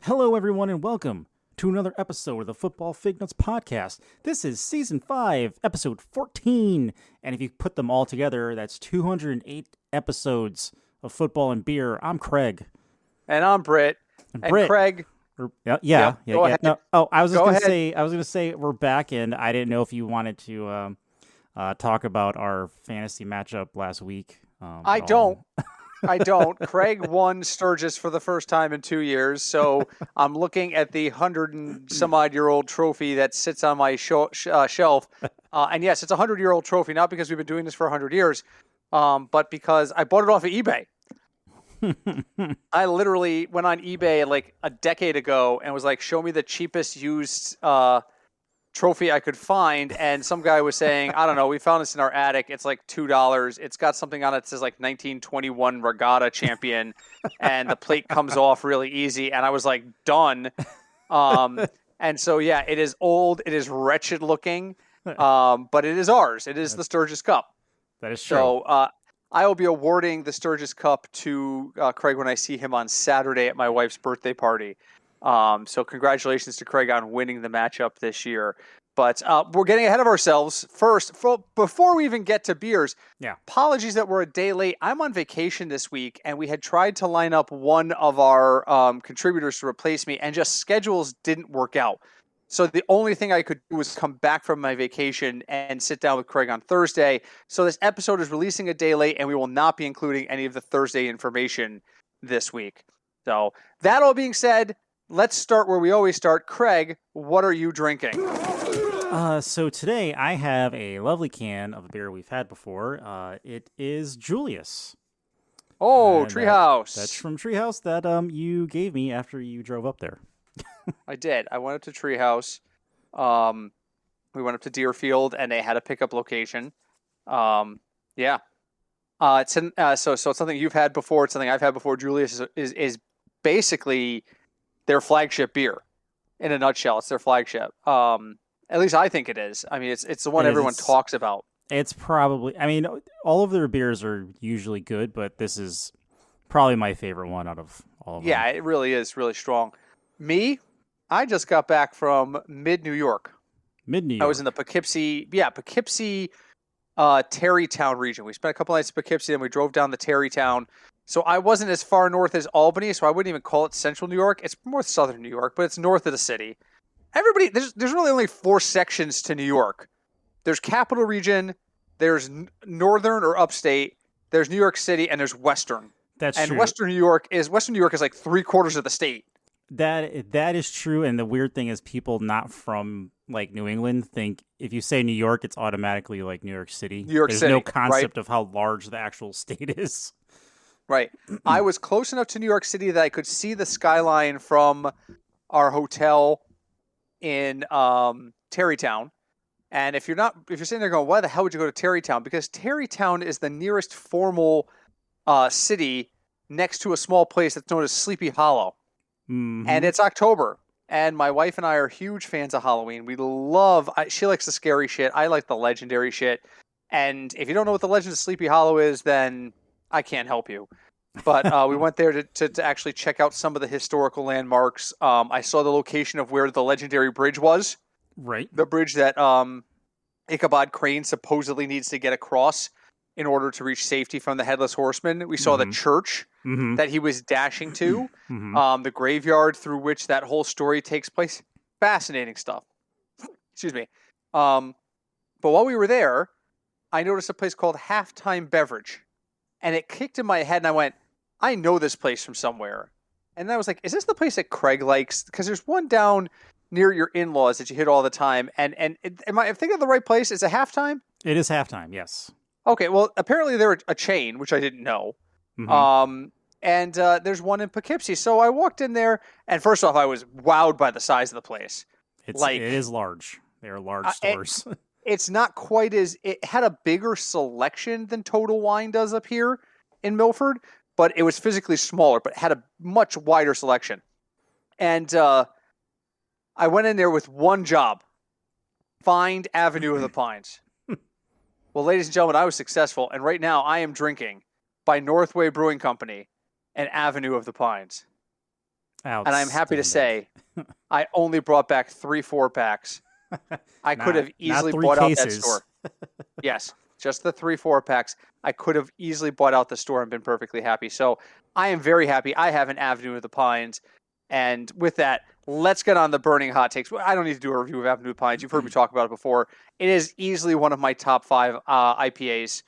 Hello, everyone, and welcome to another episode of the Football Fignuts podcast. This is Season 5, Episode 14, and if you put them all together, that's 208 episodes of football and beer. I'm Craig. And I'm Britt. And Britt, Craig. Yeah. Go ahead. No, I was just Go going ahead. to say we're back, and I didn't know if you wanted to talk about our fantasy matchup last week. I don't. Craig won Sturgis for the first time in 2 years, so I'm looking at the 100-and-some-odd-year-old trophy that sits on my shelf. And yes, it's a 100-year-old trophy, not because we've been doing this for 100 years, but because I bought it off of eBay. I literally went on eBay like a decade ago and was like, show me the cheapest used trophy I could find, and some guy was saying, I don't know, we found this in our attic, it's like $2. It's got something on it that says like 1921 regatta champion, and the plate comes off really easy, and I was like, done. And so yeah, it is old, it is wretched looking, but it is ours. It is the Sturgis Cup. That is true. So I will be awarding the Sturgis Cup to Craig when I see him on Saturday at my wife's birthday party. So congratulations to Craig on winning the matchup this year. But we're getting ahead of ourselves. First, before we even get to beers, apologies that we're a day late. I'm on vacation this week, and we had tried to line up one of our contributors to replace me, and just schedules didn't work out. So the only thing I could do was come back from my vacation and sit down with Craig on Thursday. So this episode is releasing a day late, and we will not be including any of the Thursday information this week. So that all being said, let's start where we always start. Craig, what are you drinking? So today I have a lovely can of a beer we've had before. It is Julius. Oh, Treehouse. That's from Treehouse that you gave me after you drove up there. I did. I went up to Treehouse. We went up to Deerfield, and they had a pickup location. Yeah. So it's something you've had before. It's something I've had before. Julius is basically their flagship beer. In a nutshell, it's their flagship. At least I think it is. I mean, it's the one everyone talks about. It's probably, I mean, all of their beers are usually good, but this is probably my favorite one out of all of them. Yeah, it really is really strong. Me, I just got back from Mid-New York. Mid-New York. I was in the Poughkeepsie, Tarrytown region. We spent a couple nights in Poughkeepsie, and we drove down to Tarrytown. So I wasn't as far north as Albany, so I wouldn't even call it Central New York. It's more southern New York, but it's north of the city. There's really only 4 sections to New York. There's Capital Region, there's Northern or Upstate, there's New York City, and there's Western. That's and true. Western New York is like 3/4 of the state. That is true, and the weird thing is people not from like New England think if you say New York, it's automatically like New York City. There's no concept of how large the actual state is. Right. I was close enough to New York City that I could see the skyline from our hotel in Tarrytown. And if you're sitting there going, why the hell would you go to Tarrytown? Because Tarrytown is the nearest formal city next to a small place that's known as Sleepy Hollow. Mm-hmm. And it's October. And my wife and I are huge fans of Halloween. She likes the scary shit. I like the legendary shit. And if you don't know what the Legend of Sleepy Hollow is, then I can't help you. But we went there to actually check out some of the historical landmarks. I saw the location of where the legendary bridge was. Right. The bridge that Ichabod Crane supposedly needs to get across in order to reach safety from the Headless Horseman. We saw the church that he was dashing to, the graveyard through which that whole story takes place. Fascinating stuff. Excuse me. But while we were there, I noticed a place called Halftime Beverage. And it kicked in my head, and I went, I know this place from somewhere. And I was like, is this the place that Craig likes? Because there's one down near your in-laws that you hit all the time. And am I thinking of the right place? Is it Halftime? It is Halftime, yes. Okay, well, apparently they're a chain, which I didn't know. Mm-hmm. And there's one in Poughkeepsie. So I walked in there, and first off, I was wowed by the size of the place. It is large. They are large stores. It's not quite it had a bigger selection than Total Wine does up here in Milford, but it was physically smaller, but had a much wider selection. And I went in there with one job: find Avenue of the Pines. Well, ladies and gentlemen, I was successful, and right now I am drinking by Northway Brewing Company and Avenue of the Pines. And I'm happy to Outstanding. say I only brought back 3 4-packs. I could have easily not 3 bought out that cases. store. Yes, just the 3 4-packs. I could have easily bought out the store and been perfectly happy. So I am very happy. I have an Avenue of the Pines. And with that, let's get on the burning hot takes. I don't need to do a review of Avenue of the Pines. You've heard me talk about it before. It is easily one of my top 5 IPAs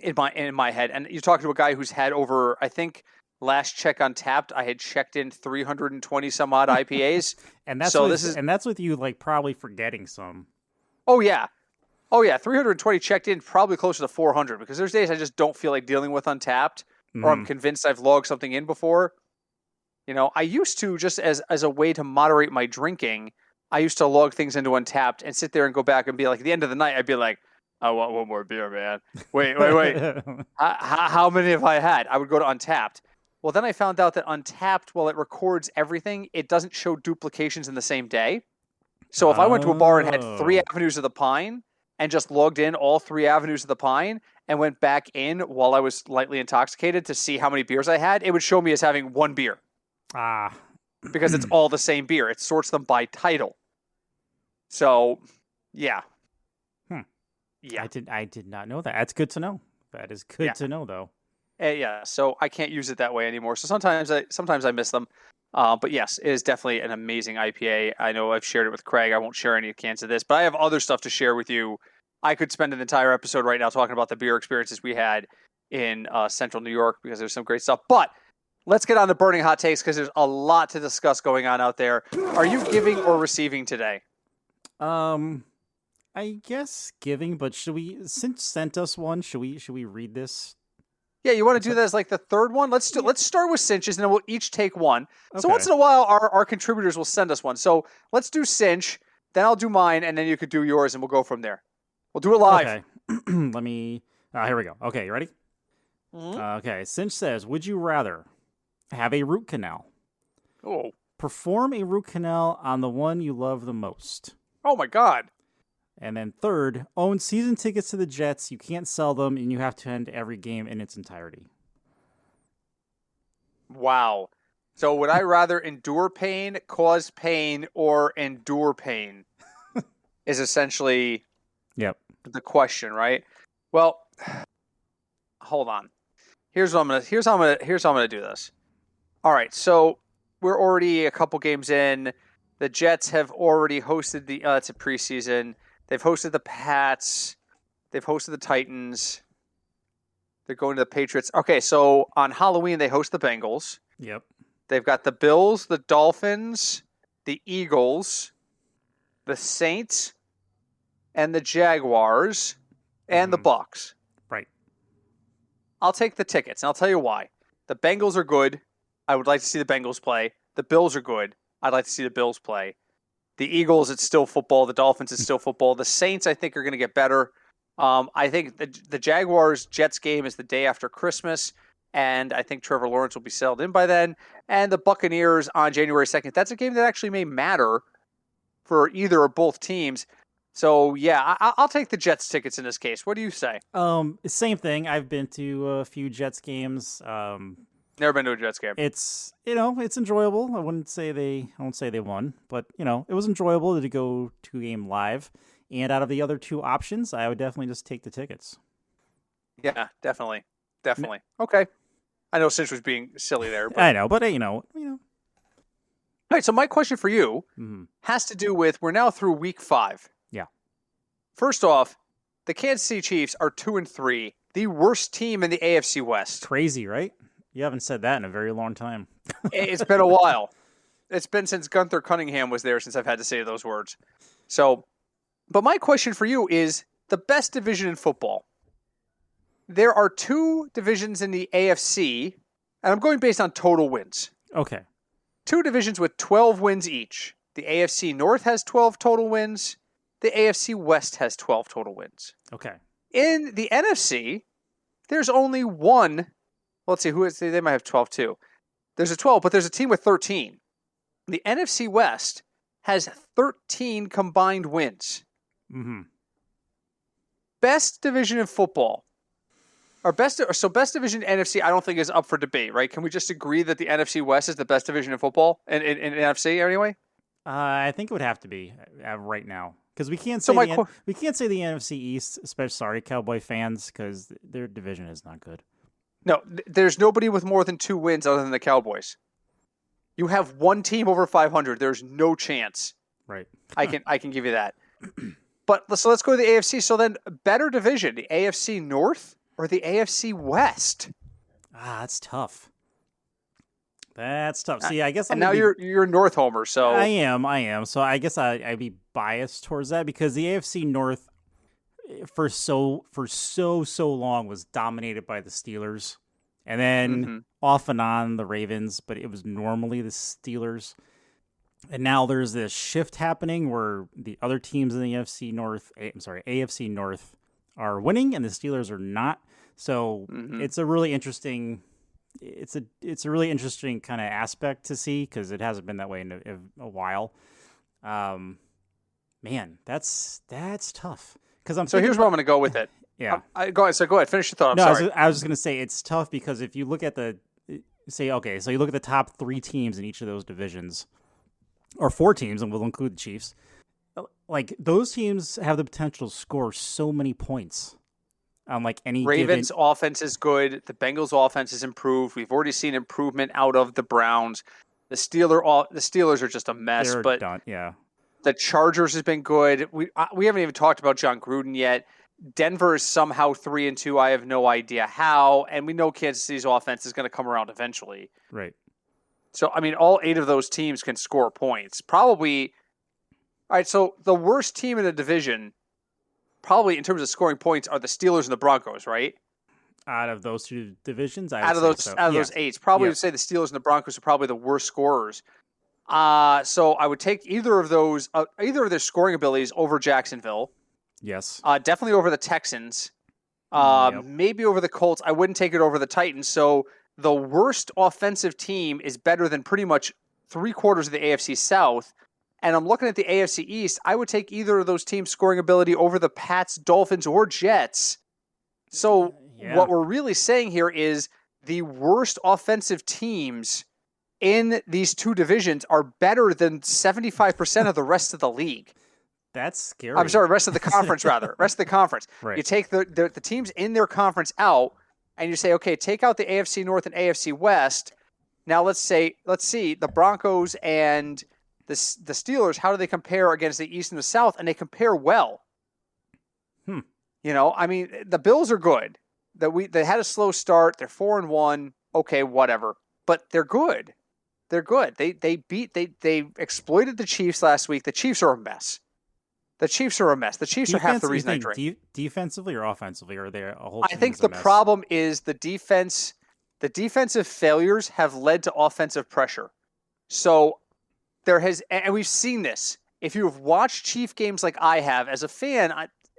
in my head. And you're talking to a guy who's had over, I think, last check on Tapped, I had checked in 320 some odd IPAs. And that's so that's with you like probably forgetting some. Oh yeah, 320 checked in, probably closer to 400 because there's days I just don't feel like dealing with Untapped, or I'm convinced I've logged something in before. You know, I used to, just as a way to moderate my drinking, I used to log things into Untapped and sit there and go back and be like, at the end of the night, I'd be like, I want one more beer, man. Wait. How many have I had? I would go to Untapped. Well, then I found out that Untapped, while it records everything, it doesn't show duplications in the same day. So if I went to a bar and had 3 Avenues of the Pine and just logged in all 3 Avenues of the Pine and went back in while I was lightly intoxicated to see how many beers I had, it would show me as having 1 beer. Because it's all the same beer. It sorts them by title. So, yeah. Yeah. I did not know that. That's good to know. That is good to know, though. Yeah, so I can't use it that way anymore. So sometimes I miss them. But yes, it is definitely an amazing IPA. I know I've shared it with Craig. I won't share any cans of this, but I have other stuff to share with you. I could spend an entire episode right now talking about the beer experiences we had in Central New York because there's some great stuff. But let's get on to burning hot takes because there's a lot to discuss going on out there. Are you giving or receiving today? I guess giving, but should we, since sent us one, should we read this? Yeah, you want to do that as like the third one? Let's start with Cinch's and then we'll each take one. Okay. So once in a while our contributors will send us one. So let's do Cinch, then I'll do mine, and then you could do yours and we'll go from there. We'll do it live. Okay. Let me here we go. Okay, you ready? Mm-hmm. Okay, Cinch says, would you rather have a root canal? Oh. Perform a root canal on the one you love the most. Oh my God. And then third, own season tickets to the Jets. You can't sell them, and you have to end every game in its entirety. Wow. So would I rather endure pain, cause pain, or endure pain? Is essentially the question, right? Well, hold on. Here's how I'm gonna do this. All right, so we're already a couple games in. The Jets have already hosted it's a preseason. They've hosted the Pats. They've hosted the Titans. They're going to the Patriots. Okay, so on Halloween, they host the Bengals. Yep. They've got the Bills, the Dolphins, the Eagles, the Saints, and the Jaguars, and the Bucs. Right. I'll take the tickets, and I'll tell you why. The Bengals are good. I would like to see the Bengals play. The Bills are good. I'd like to see the Bills play. The Eagles, it's still football. The Dolphins, it's still football. The Saints, I think, are going to get better. I think the Jaguars-Jets game is the day after Christmas, and I think Trevor Lawrence will be settled in by then. And the Buccaneers on January 2nd, that's a game that actually may matter for either or both teams. So, yeah, I'll take the Jets tickets in this case. What do you say? Same thing. I've been to a few Jets games. Never been to a Jets game. It's it's enjoyable. I won't say they won, but it was enjoyable to go to a game live. And out of the other 2 options, I would definitely just take the tickets. Yeah, definitely. Okay. I know Cinch was being silly there. But... I know, but All right, so my question for you has to do with, we're now through week 5. Yeah. First off, the Kansas City Chiefs are 2-3, the worst team in the AFC West. Crazy, right? You haven't said that in a very long time. It's been a while. It's been since Gunther Cunningham was there since I've had to say those words. So, but my question for you is the best division in football. There are 2 divisions in the AFC, and I'm going based on total wins. Okay. 2 divisions with 12 wins each. The AFC North has 12 total wins. The AFC West has 12 total wins. Okay. In the NFC, there's only one. Let's see, they might have 12 too. There's a 12, but there's a team with 13. The NFC West has 13 combined wins. Mm-hmm. Best division in football. Best division NFC I don't think is up for debate, right? Can we just agree that the NFC West is the best division in football in NFC anyway? I think it would have to be right now because we can't So say my we can't say the NFC East, especially sorry Cowboy fans, because their division is not good. No, there's nobody with more than 2 wins other than the Cowboys. You have one team over 500. There's no chance. Right. I can give you that. But so let's go to the AFC. So then, better division, the AFC North or the AFC West? That's tough. That's tough. See, I guess. And now you're a North homer, so I am. So I guess I'd be biased towards that because the AFC North for so long was dominated by the Steelers, and then off and on the Ravens, but it was normally the Steelers. And now there's this shift happening where the other teams in the AFC North are winning and the Steelers are not. So it's a really interesting really interesting kind of aspect to see because it hasn't been that way in a while. Man, that's tough. So here's where I'm going to go with it. Yeah. Go ahead. So go ahead. Finish your thought. Sorry. I was just going to say it's tough because if you look at so you look at the top 3 teams in each of those divisions, or 4 teams, and we'll include the Chiefs. Like those teams have the potential to score so many points on like any Ravens offense is good. The Bengals offense is improved. We've already seen improvement out of the Browns. The Steelers are just a mess. They're but done. Yeah. The Chargers has been good. We haven't even talked about John Gruden yet. Denver is somehow 3-2. I have no idea how. And we know Kansas City's offense is going to come around eventually. Right. So, I mean, all 8 of those teams can score points. Probably. All right, so the worst team in the division, probably in terms of scoring points, are the Steelers and the Broncos, right? Out of those 2 divisions, out of those 8, probably would say the Steelers and the Broncos are probably the worst scorers. So I would take either of their scoring abilities over Jacksonville. Yes. Definitely over the Texans. Maybe over the Colts. I wouldn't take it over the Titans. So the worst offensive team is better than pretty much 3/4 of the AFC South. And I'm looking at the AFC East. I would take either of those teams' scoring ability over the Pats, Dolphins, or Jets. So what we're really saying here is the worst offensive teams in these 2 divisions are better than 75% of the rest of the league. That's scary. I'm sorry, rest of the conference, rather. Rest of the conference. Right. You take the teams in their conference out, and you say, okay, take out the AFC North and AFC West. Now let's see the Broncos and the Steelers. How do they compare against the East and the South? And they compare well. You know, I mean, the Bills are good. They had a slow start. They're 4-1. Okay, whatever. But they're good. They're good. They exploited the Chiefs last week. The Chiefs are a mess. The Chiefs are half the reason I drink. Defensively or offensively, or they're a whole I think the problem is the defense. The defensive failures have led to offensive pressure. So and we've seen this. If you have watched Chief games like I have, as a fan,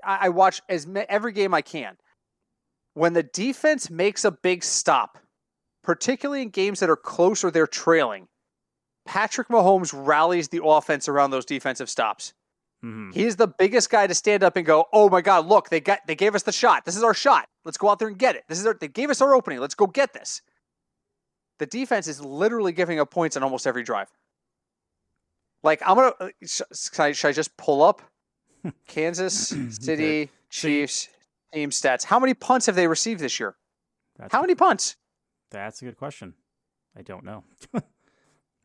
I watch every game I can. When the defense makes a big stop, particularly in games that are close or they're trailing, Patrick Mahomes rallies the offense around those defensive stops. Mm-hmm. He's the biggest guy to stand up and go, "Oh my God, look, they gave us the shot. This is our shot. Let's go out there and get it. They gave us our opening. Let's go get this." The defense is literally giving up points on almost every drive. Like, should I just pull up Kansas City Chiefs team stats? How many punts have they received this year? How many punts? That's a good question. I don't know.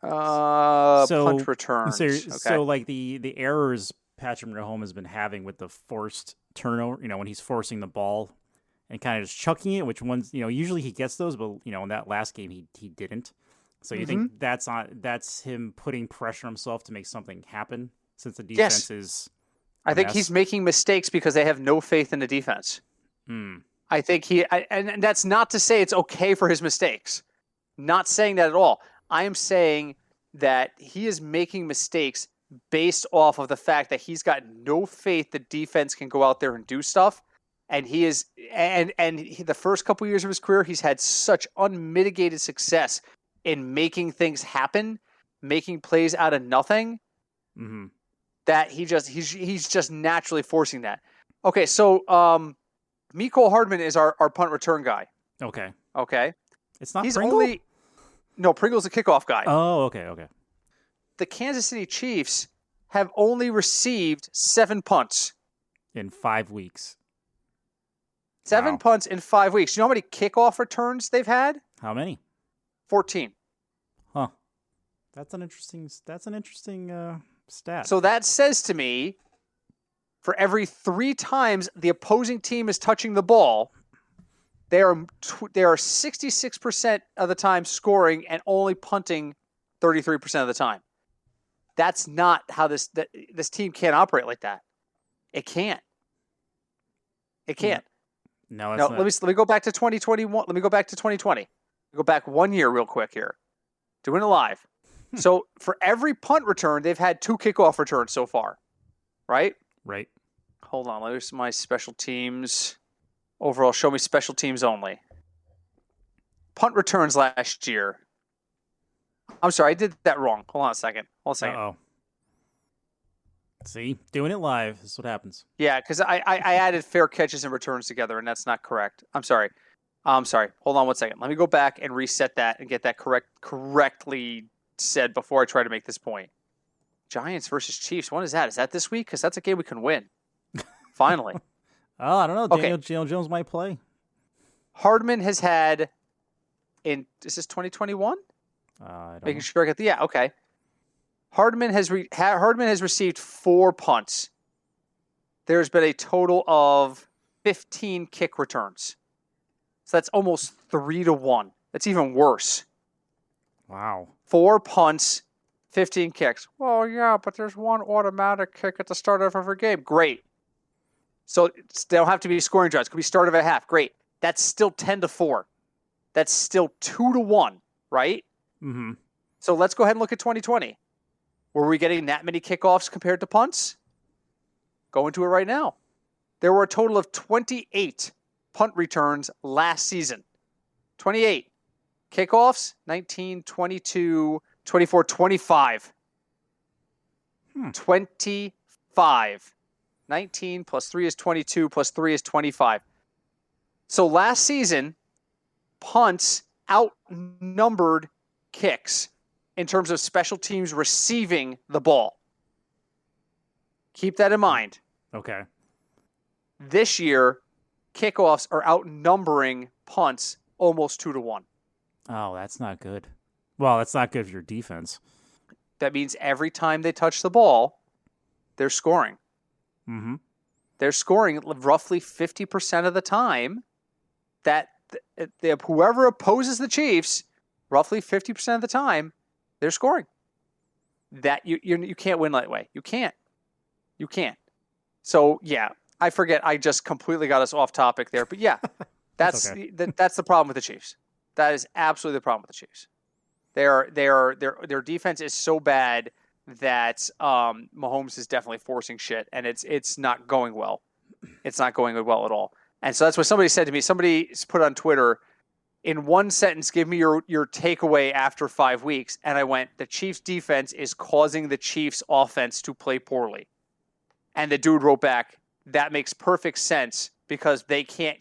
Punt returns. So like the errors Patrick Mahomes has been having with the forced turnover, when he's forcing the ball and kind of just chucking it, which ones, usually he gets those, but in that last game he didn't. So you think that's him putting pressure on himself to make something happen since the defense is I think he's making mistakes because they have no faith in the defense. I think and that's not to say it's okay for his mistakes. Not saying that at all. I am saying that he is making mistakes based off of the fact that he's got no faith the defense can go out there and do stuff. And he is, the first couple years of his career, he's had such unmitigated success in making things happen, making plays out of nothing, that he's just naturally forcing that. Okay, so Mecole Hardman is our punt return guy. Okay. Okay. It's not He's Pringle? No, Pringle's a kickoff guy. Oh, okay. The Kansas City Chiefs have only received 7 punts. In 5 weeks. 7 punts in 5 weeks. You know how many kickoff returns they've had? How many? 14. Huh. That's an interesting stat. So that says to me, for every 3 times the opposing team is touching the ball, they are 66% of the time scoring and only punting 33% of the time. That's not how this team can't operate like that. It can't. It can't. No, it's now, not. let me go back to 2021. Let me go back to 2020. Go back 1 year real quick here. Doing it live. So for every punt return, they've had 2 kickoff returns so far. Right? Right. Hold on. There's my special teams. Overall, show me special teams only. Punt returns last year. I'm sorry, I did that wrong. Hold on a second. Uh-oh. See? Doing it live. This is what happens. Yeah, because I added fair catches and returns together, and that's not correct. I'm sorry. Hold on one second. Let me go back and reset that and get that correctly said before I try to make this point. Giants versus Chiefs. When is that? Is that this week? Because that's a game we can win. Finally. Oh, I don't know. Okay. Daniel Jones might play. Hardman has had is this 2021? I don't Making know. sure I get the okay. Hardman has received 4 punts. There's been a total of 15 kick returns. So that's almost 3-1. That's even worse. Wow. 4 punts, 15 kicks. Well, yeah, but there's 1 automatic kick at the start of every game. Great. So they don't have to be scoring drives. It could be start of a half. Great. That's still 10-4. That's still 2-1, right? Mm-hmm. So let's go ahead and look at 2020. Were we getting that many kickoffs compared to punts? Go into it right now. There were a total of 28 punt returns last season. 28. Kickoffs, 19, 22, 24, 25. 25. 19 plus 3 is 22 plus 3 is 25. So last season, punts outnumbered kicks in terms of special teams receiving the ball. Keep that in mind. Okay. This year, kickoffs are outnumbering punts almost 2-1. Oh, that's not good. Well, that's not good for your defense. That means every time they touch the ball, they're scoring. Mm-hmm. They're scoring roughly 50% of the time. That whoever opposes the Chiefs, roughly 50% of the time, they're scoring. That you can't win that way. You can't. So yeah, I forget. I just completely got us off topic there. But yeah, that's the problem with the Chiefs. That is absolutely the problem with the Chiefs. Their defense is so bad that Mahomes is definitely forcing shit, and it's not going well. It's not going well at all. And so that's what somebody said to me. Somebody put on Twitter, in one sentence, give me your takeaway after 5 weeks. And I went, the Chiefs defense is causing the Chiefs offense to play poorly. And the dude wrote back, that makes perfect sense because they can't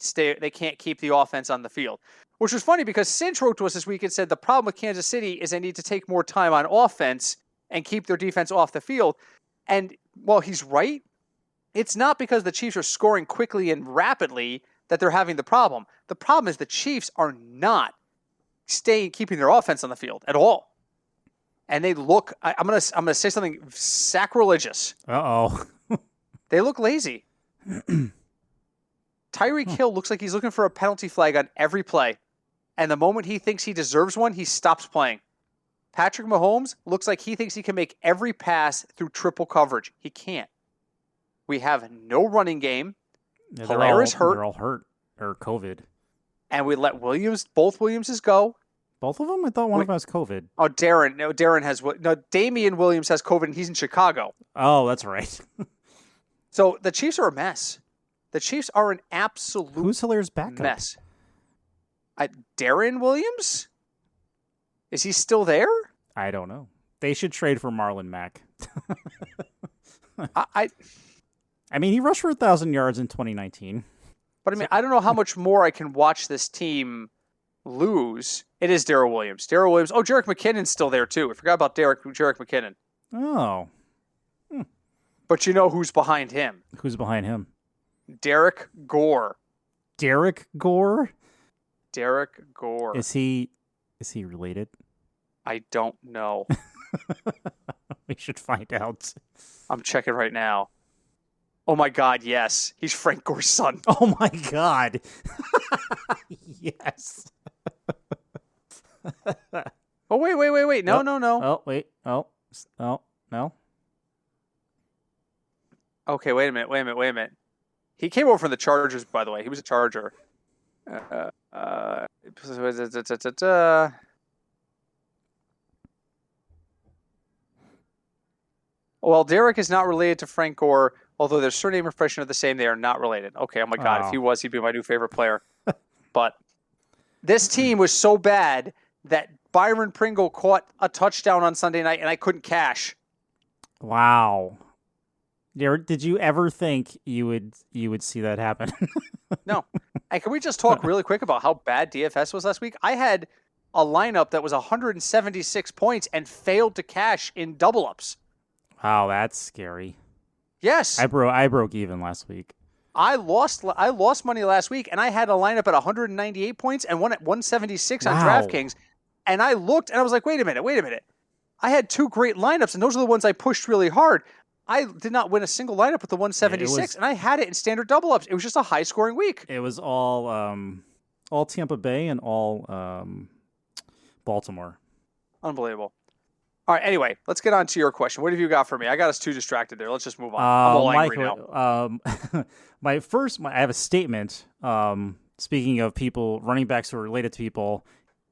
keep the offense on the field. Which was funny because Cinch wrote to us this week and said the problem with Kansas City is they need to take more time on offense and keep their defense off the field. And while he's right, it's not because the Chiefs are scoring quickly and rapidly that they're having the problem. The problem is the Chiefs are not keeping their offense on the field at all. And they look, I'm gonna say something sacrilegious. Uh-oh. They look lazy. Tyreek Hill looks like he's looking for a penalty flag on every play. And the moment he thinks he deserves one, he stops playing. Patrick Mahomes looks like he thinks he can make every pass through triple coverage. He can't. We have no running game. Yeah, Hilaire is hurt. They're all hurt or COVID. And we let both Williamses go. Both of them? I thought one of them has COVID. Oh, Damian Williams has COVID and he's in Chicago. Oh, that's right. So the Chiefs are a mess. The Chiefs are an absolute Who's Hilaire's backup? mess. Darren Williams? Is he still there? I don't know. They should trade for Marlon Mack. I mean, he rushed for 1,000 yards in 2019. But I mean, I don't know how much more I can watch this team lose. It is Darrell Williams. Darrell Williams. Oh, Jerick McKinnon's still there too. I forgot about Jerick McKinnon. Oh. But you know who's behind him? Who's behind him? Derek Gore. Derek Gore? Derek Gore. Is he related? I don't know. We should find out. I'm checking right now. Oh my God, yes. He's Frank Gore's son. Oh my God. Yes. Oh, wait. No. Oh, wait. Oh, no. Okay, wait a minute. He came over from the Chargers, by the way. He was a Charger. Well, Derek is not related to Frank Gore, although their surname and freshmen are the same. They are not related. Okay, oh my God. If he was, he'd be my new favorite player. But this team was so bad that Byron Pringle caught a touchdown on Sunday night, and I couldn't cash. Wow. Did you ever think you would see that happen? No. And can we just talk really quick about how bad DFS was last week? I had a lineup that was 176 points and failed to cash in double ups. Wow, that's scary. Yes. I broke even last week. I lost money last week, and I had a lineup at 198 points and one at 176 on DraftKings. And I looked, and I was like, wait a minute. I had two great lineups, and those are the ones I pushed really hard. I did not win a single lineup with the 176, and I had it in standard double ups. It was just a high-scoring week. It was all Tampa Bay and all Baltimore. Unbelievable. All right, anyway, let's get on to your question. What have you got for me? I got us too distracted there. Let's just move on. I'm all angry now. I have a statement. Speaking of people, running backs who are related to people,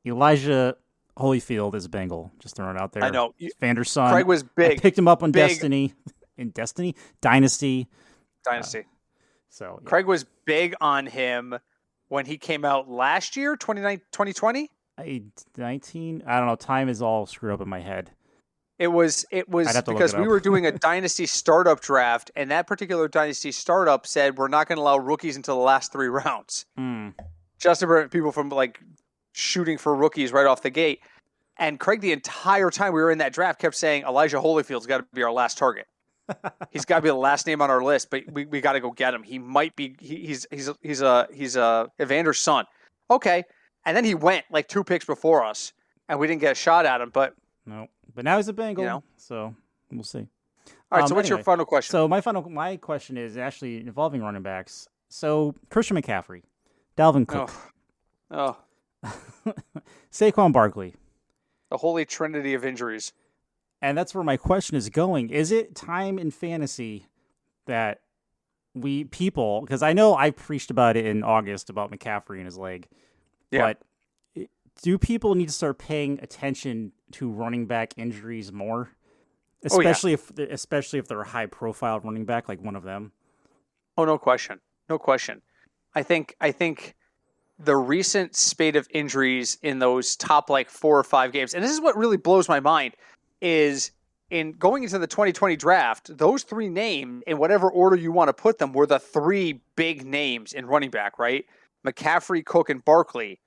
Elijah Holyfield is a Bengal. Just throwing it out there. I know. Vander's son. Craig was big. I picked him up on Dynasty. Dynasty. So yeah. Craig was big on him when he came out last year, 2020? 19? I don't know. Time is all screwed up in my head. It was because we were doing a dynasty startup draft, and that particular dynasty startup said we're not going to allow rookies until the last 3 rounds. Just to prevent people from like shooting for rookies right off the gate. And Craig, the entire time we were in that draft, kept saying Elijah Holyfield's got to be our last target. He's got to be the last name on our list, but we got to go get him. He might be. He's Evander's son. Okay, and then he went like 2 picks before us, and we didn't get a shot at him. But no. But now he's a Bengal, so we'll see. All right, so what's your final question? So my question is actually involving running backs. So Christian McCaffrey, Dalvin Cook, Saquon Barkley. The holy trinity of injuries. And that's where my question is going. Is it time in fantasy that because I know I preached about it in August about McCaffrey and his leg, but do people need to start paying attention to running back injuries more? Especially if they're a high profile running back like one of them. Oh, no question. I think the recent spate of injuries in those top like 4 or 5 games, and this is what really blows my mind, is in going into the 2020 draft, those 3 names, in whatever order you want to put them, were the 3 big names in running back, right? McCaffrey, Cook, and Barkley.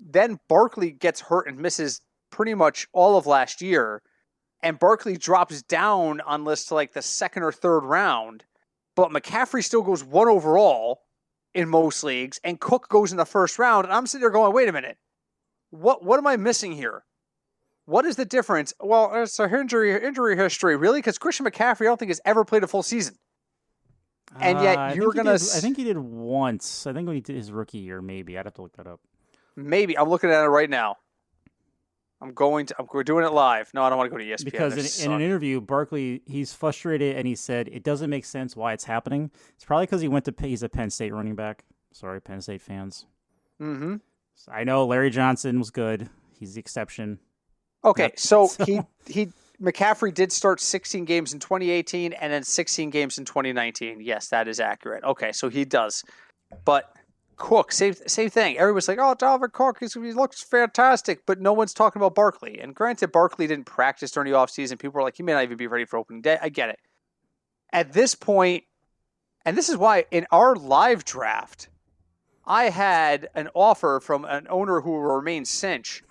Then Barkley gets hurt and misses pretty much all of last year, and Barkley drops down on lists to like the 2nd or 3rd round, but McCaffrey still goes 1 overall in most leagues, and Cook goes in the 1st round, and I'm sitting there going, wait a minute, what am I missing here? What is the difference? Well, it's a injury history, really, because Christian McCaffrey I don't think has ever played a full season. And yet you're going to... I think he did once. I think when he did his rookie year, maybe. I'd have to look that up. Maybe. I'm looking at it right now. We're doing it live. No, I don't want to go to ESPN. Because in an interview, Barkley, he's frustrated, and he said it doesn't make sense why it's happening. It's probably because he's a Penn State running back. Sorry, Penn State fans. Mm-hmm. So I know Larry Johnson was good. He's the exception. Okay, so McCaffrey did start 16 games in 2018 and then 16 games in 2019. Yes, that is accurate. Okay, so he does. But Cook, same thing. Everybody's like, oh, Dalvin Cook, he looks fantastic, but no one's talking about Barkley. And granted, Barkley didn't practice during the offseason. People were like, he may not even be ready for opening day. I get it. At this point, and this is why in our live draft, I had an offer from an owner who will remain cinch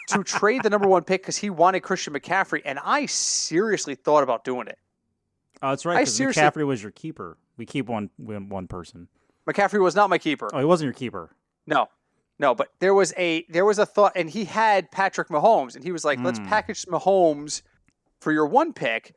to trade the number 1 pick because he wanted Christian McCaffrey, and I seriously thought about doing it. Oh, that's right, because McCaffrey was your keeper. We keep one person. McCaffrey was not my keeper. Oh, he wasn't your keeper. No, but there was a thought, and he had Patrick Mahomes, and he was like, let's package Mahomes for your 1 pick.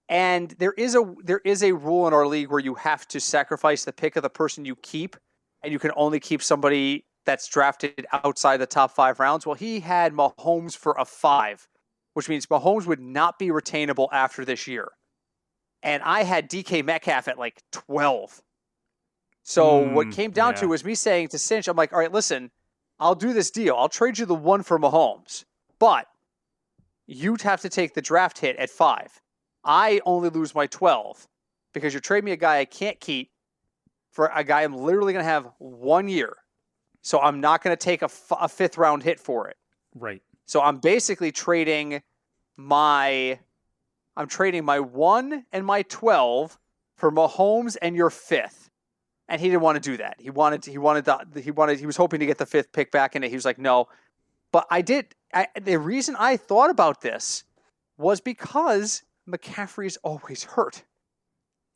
And there is a rule in our league where you have to sacrifice the pick of the person you keep, and you can only keep somebody that's drafted outside the top 5 rounds. Well, he had Mahomes for a 5, which means Mahomes would not be retainable after this year. And I had DK Metcalf at like 12. So what came down to was me saying to Cinch, I'm like, all right, listen, I'll do this deal. I'll trade you the 1 for Mahomes, but you'd have to take the draft hit at 5. I only lose my 12 because you're trading me a guy I can't keep for a guy I'm literally going to have 1 year. So I'm not going to take a 5th round hit for it. Right. So I'm basically trading my 1 and my 12 for Mahomes and your 5th. And he didn't want to do that. He was hoping to get the 5th pick back in it. He was like, no. But the reason I thought about this was because McCaffrey's always hurt.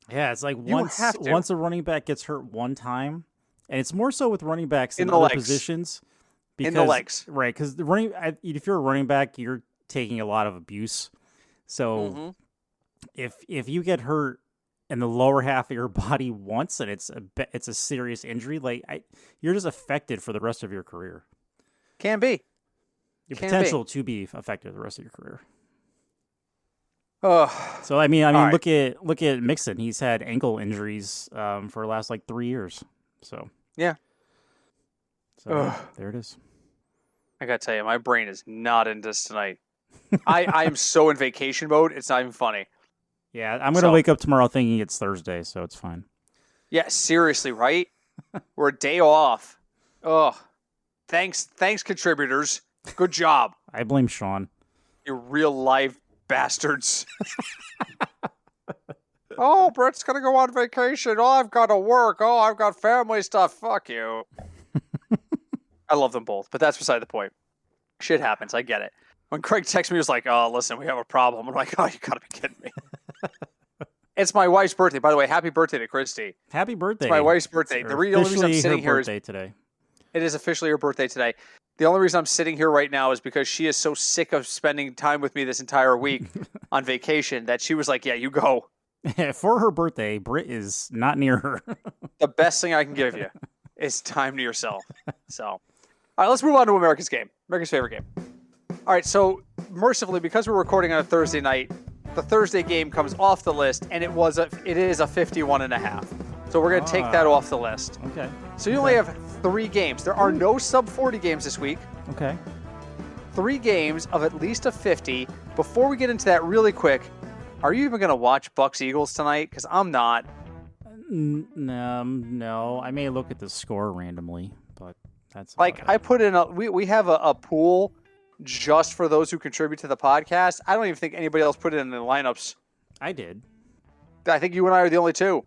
Yeah, it's like once a running back gets hurt one time, and it's more so with running backs in other positions. In the legs. Right, because if you're a running back, you're taking a lot of abuse. So if you get hurt in the lower half of your body once, and it's a serious injury, you're just affected for the rest of your career. Can be. Your potential to be affected the rest of your career. Oh. So I mean, right. look at Mixon. He's had ankle injuries for the last 3 years. So yeah. So there it is. I gotta tell you, my brain is not in this tonight. I am so in vacation mode. It's not even funny. Yeah, I'm gonna wake up tomorrow thinking it's Thursday, so it's fine. Yeah, seriously, right? We're a day off. Oh, thanks, contributors. Good job. I blame Sean. You real life bastards. Oh, Britt's gonna go on vacation. Oh, I've got to work. Oh, I've got family stuff. Fuck you. I love them both, but that's beside the point. Shit happens. I get it. When Craig texted me, he was like, oh, listen, we have a problem. I'm like, oh, you gotta be kidding me. It's my wife's birthday. By the way, happy birthday to Christy. Happy birthday. It's my wife's birthday. The only reason I'm sitting here is today. It is officially her birthday today. The only reason I'm sitting here right now is because she is so sick of spending time with me this entire week on vacation that she was like, yeah, you go. For her birthday, Britt is not near her. The best thing I can give you is time to yourself. So, all right, let's move on to America's game. America's favorite game. All right, so mercifully, because we're recording on a Thursday night, the Thursday game comes off the list, and it is a 51.5. So we're going to take that off the list. Okay. So you only have 3 games. There are no sub-40 games this week. Okay. 3 games of at least a 50. Before we get into that really quick, are you even going to watch Bucks-Eagles tonight? Because I'm not. No. I may look at the score randomly, but that's I put in we have a pool just for those who contribute to the podcast. I don't even think anybody else put it in the lineups. I did. I think you and I are the only 2.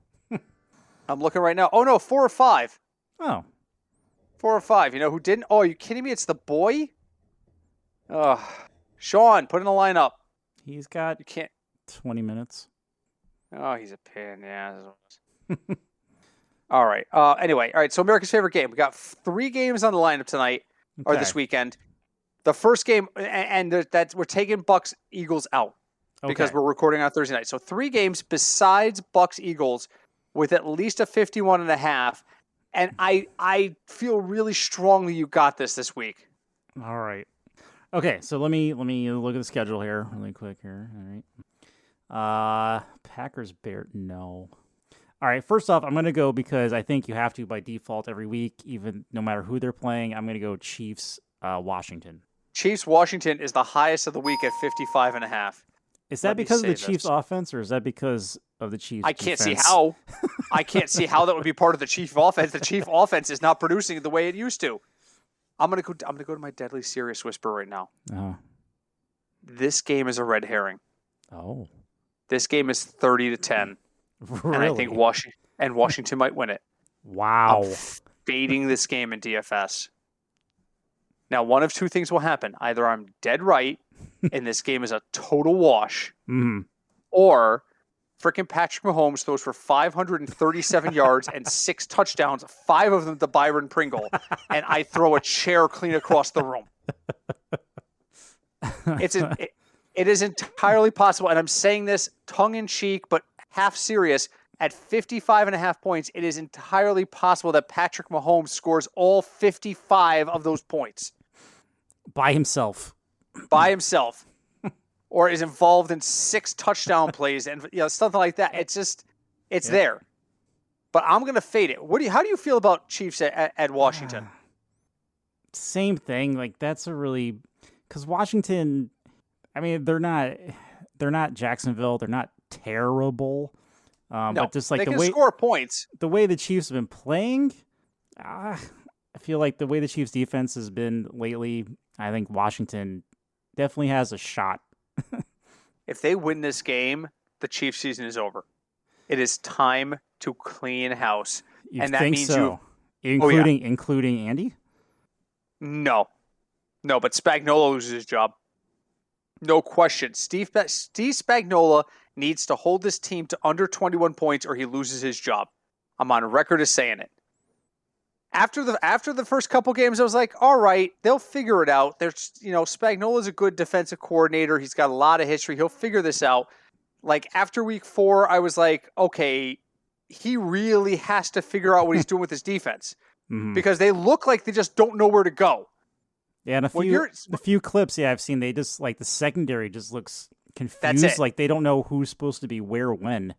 I'm looking right now. Oh, no, 4 or 5. Oh. 4 or 5. You know who didn't? Oh, are you kidding me? It's the boy? Sean, put in the lineup. He's got you can't 20 minutes. Oh, he's a pain. Yeah. All right. Anyway, all right. So America's favorite game. We got 3 games on the lineup tonight or this weekend. The first game, and we're taking Bucks Eagles out because we're recording on Thursday night. So 3 games besides Bucks Eagles with at least a 51.5. And I feel really strongly you got this week. All right. Okay, so let me look at the schedule here really quick here. All right. Packers Bears, no. All right, first off, I'm going to go because I think you have to by default every week, even no matter who they're playing. I'm going to go Chiefs Washington. Chiefs Washington is the highest of the week at 55.5. Is that because of the Chiefs offense, or is that because of the Chiefs I can't defense? see how. I can't see how that would be part of the Chiefs offense. The Chiefs offense is not producing the way it used to. I'm gonna go to my deadly serious whisper right now. This game is a red herring. Oh. This game is 30-10. Really? And I think Washington might win it. Wow. fading this game in DFS. Now, one of two things will happen. Either I'm dead right, and this game is a total wash, or freaking Patrick Mahomes throws for 537 yards and 6 touchdowns, 5 of them to Byron Pringle, and I throw a chair clean across the room. It is entirely possible, and I'm saying this tongue-in-cheek, but half serious. At 55.5 points, it is entirely possible that Patrick Mahomes scores all 55 of those points. By himself. Or is involved in 6 touchdown plays and something like that. It's there. But I'm going to fade it. How do you feel about Chiefs at Washington? Same thing. Like, that's because Washington, I mean, they're not Jacksonville. They're not terrible. No, but just like they can score points. The way the Chiefs have been playing, I feel like the way the Chiefs defense has been lately, I think Washington definitely has a shot. If they win this game, the Chiefs season is over. It is time to clean house. And that means so? Including Andy? No, but Spagnuolo loses his job. No question. Steve Spagnuolo needs to hold this team to under 21 points or he loses his job. I'm on record as saying it. After the first couple games, I was like, all right, they'll figure it out. Spagnuolo's a good defensive coordinator. He's got a lot of history. He'll figure this out. Like, after week 4, I was like, okay, he really has to figure out what he's doing with his defense. Because they look like they just don't know where to go. Yeah, and a few clips, I've seen, they just, like, the secondary just looks confused. That's it. Like, they don't know who's supposed to be where when.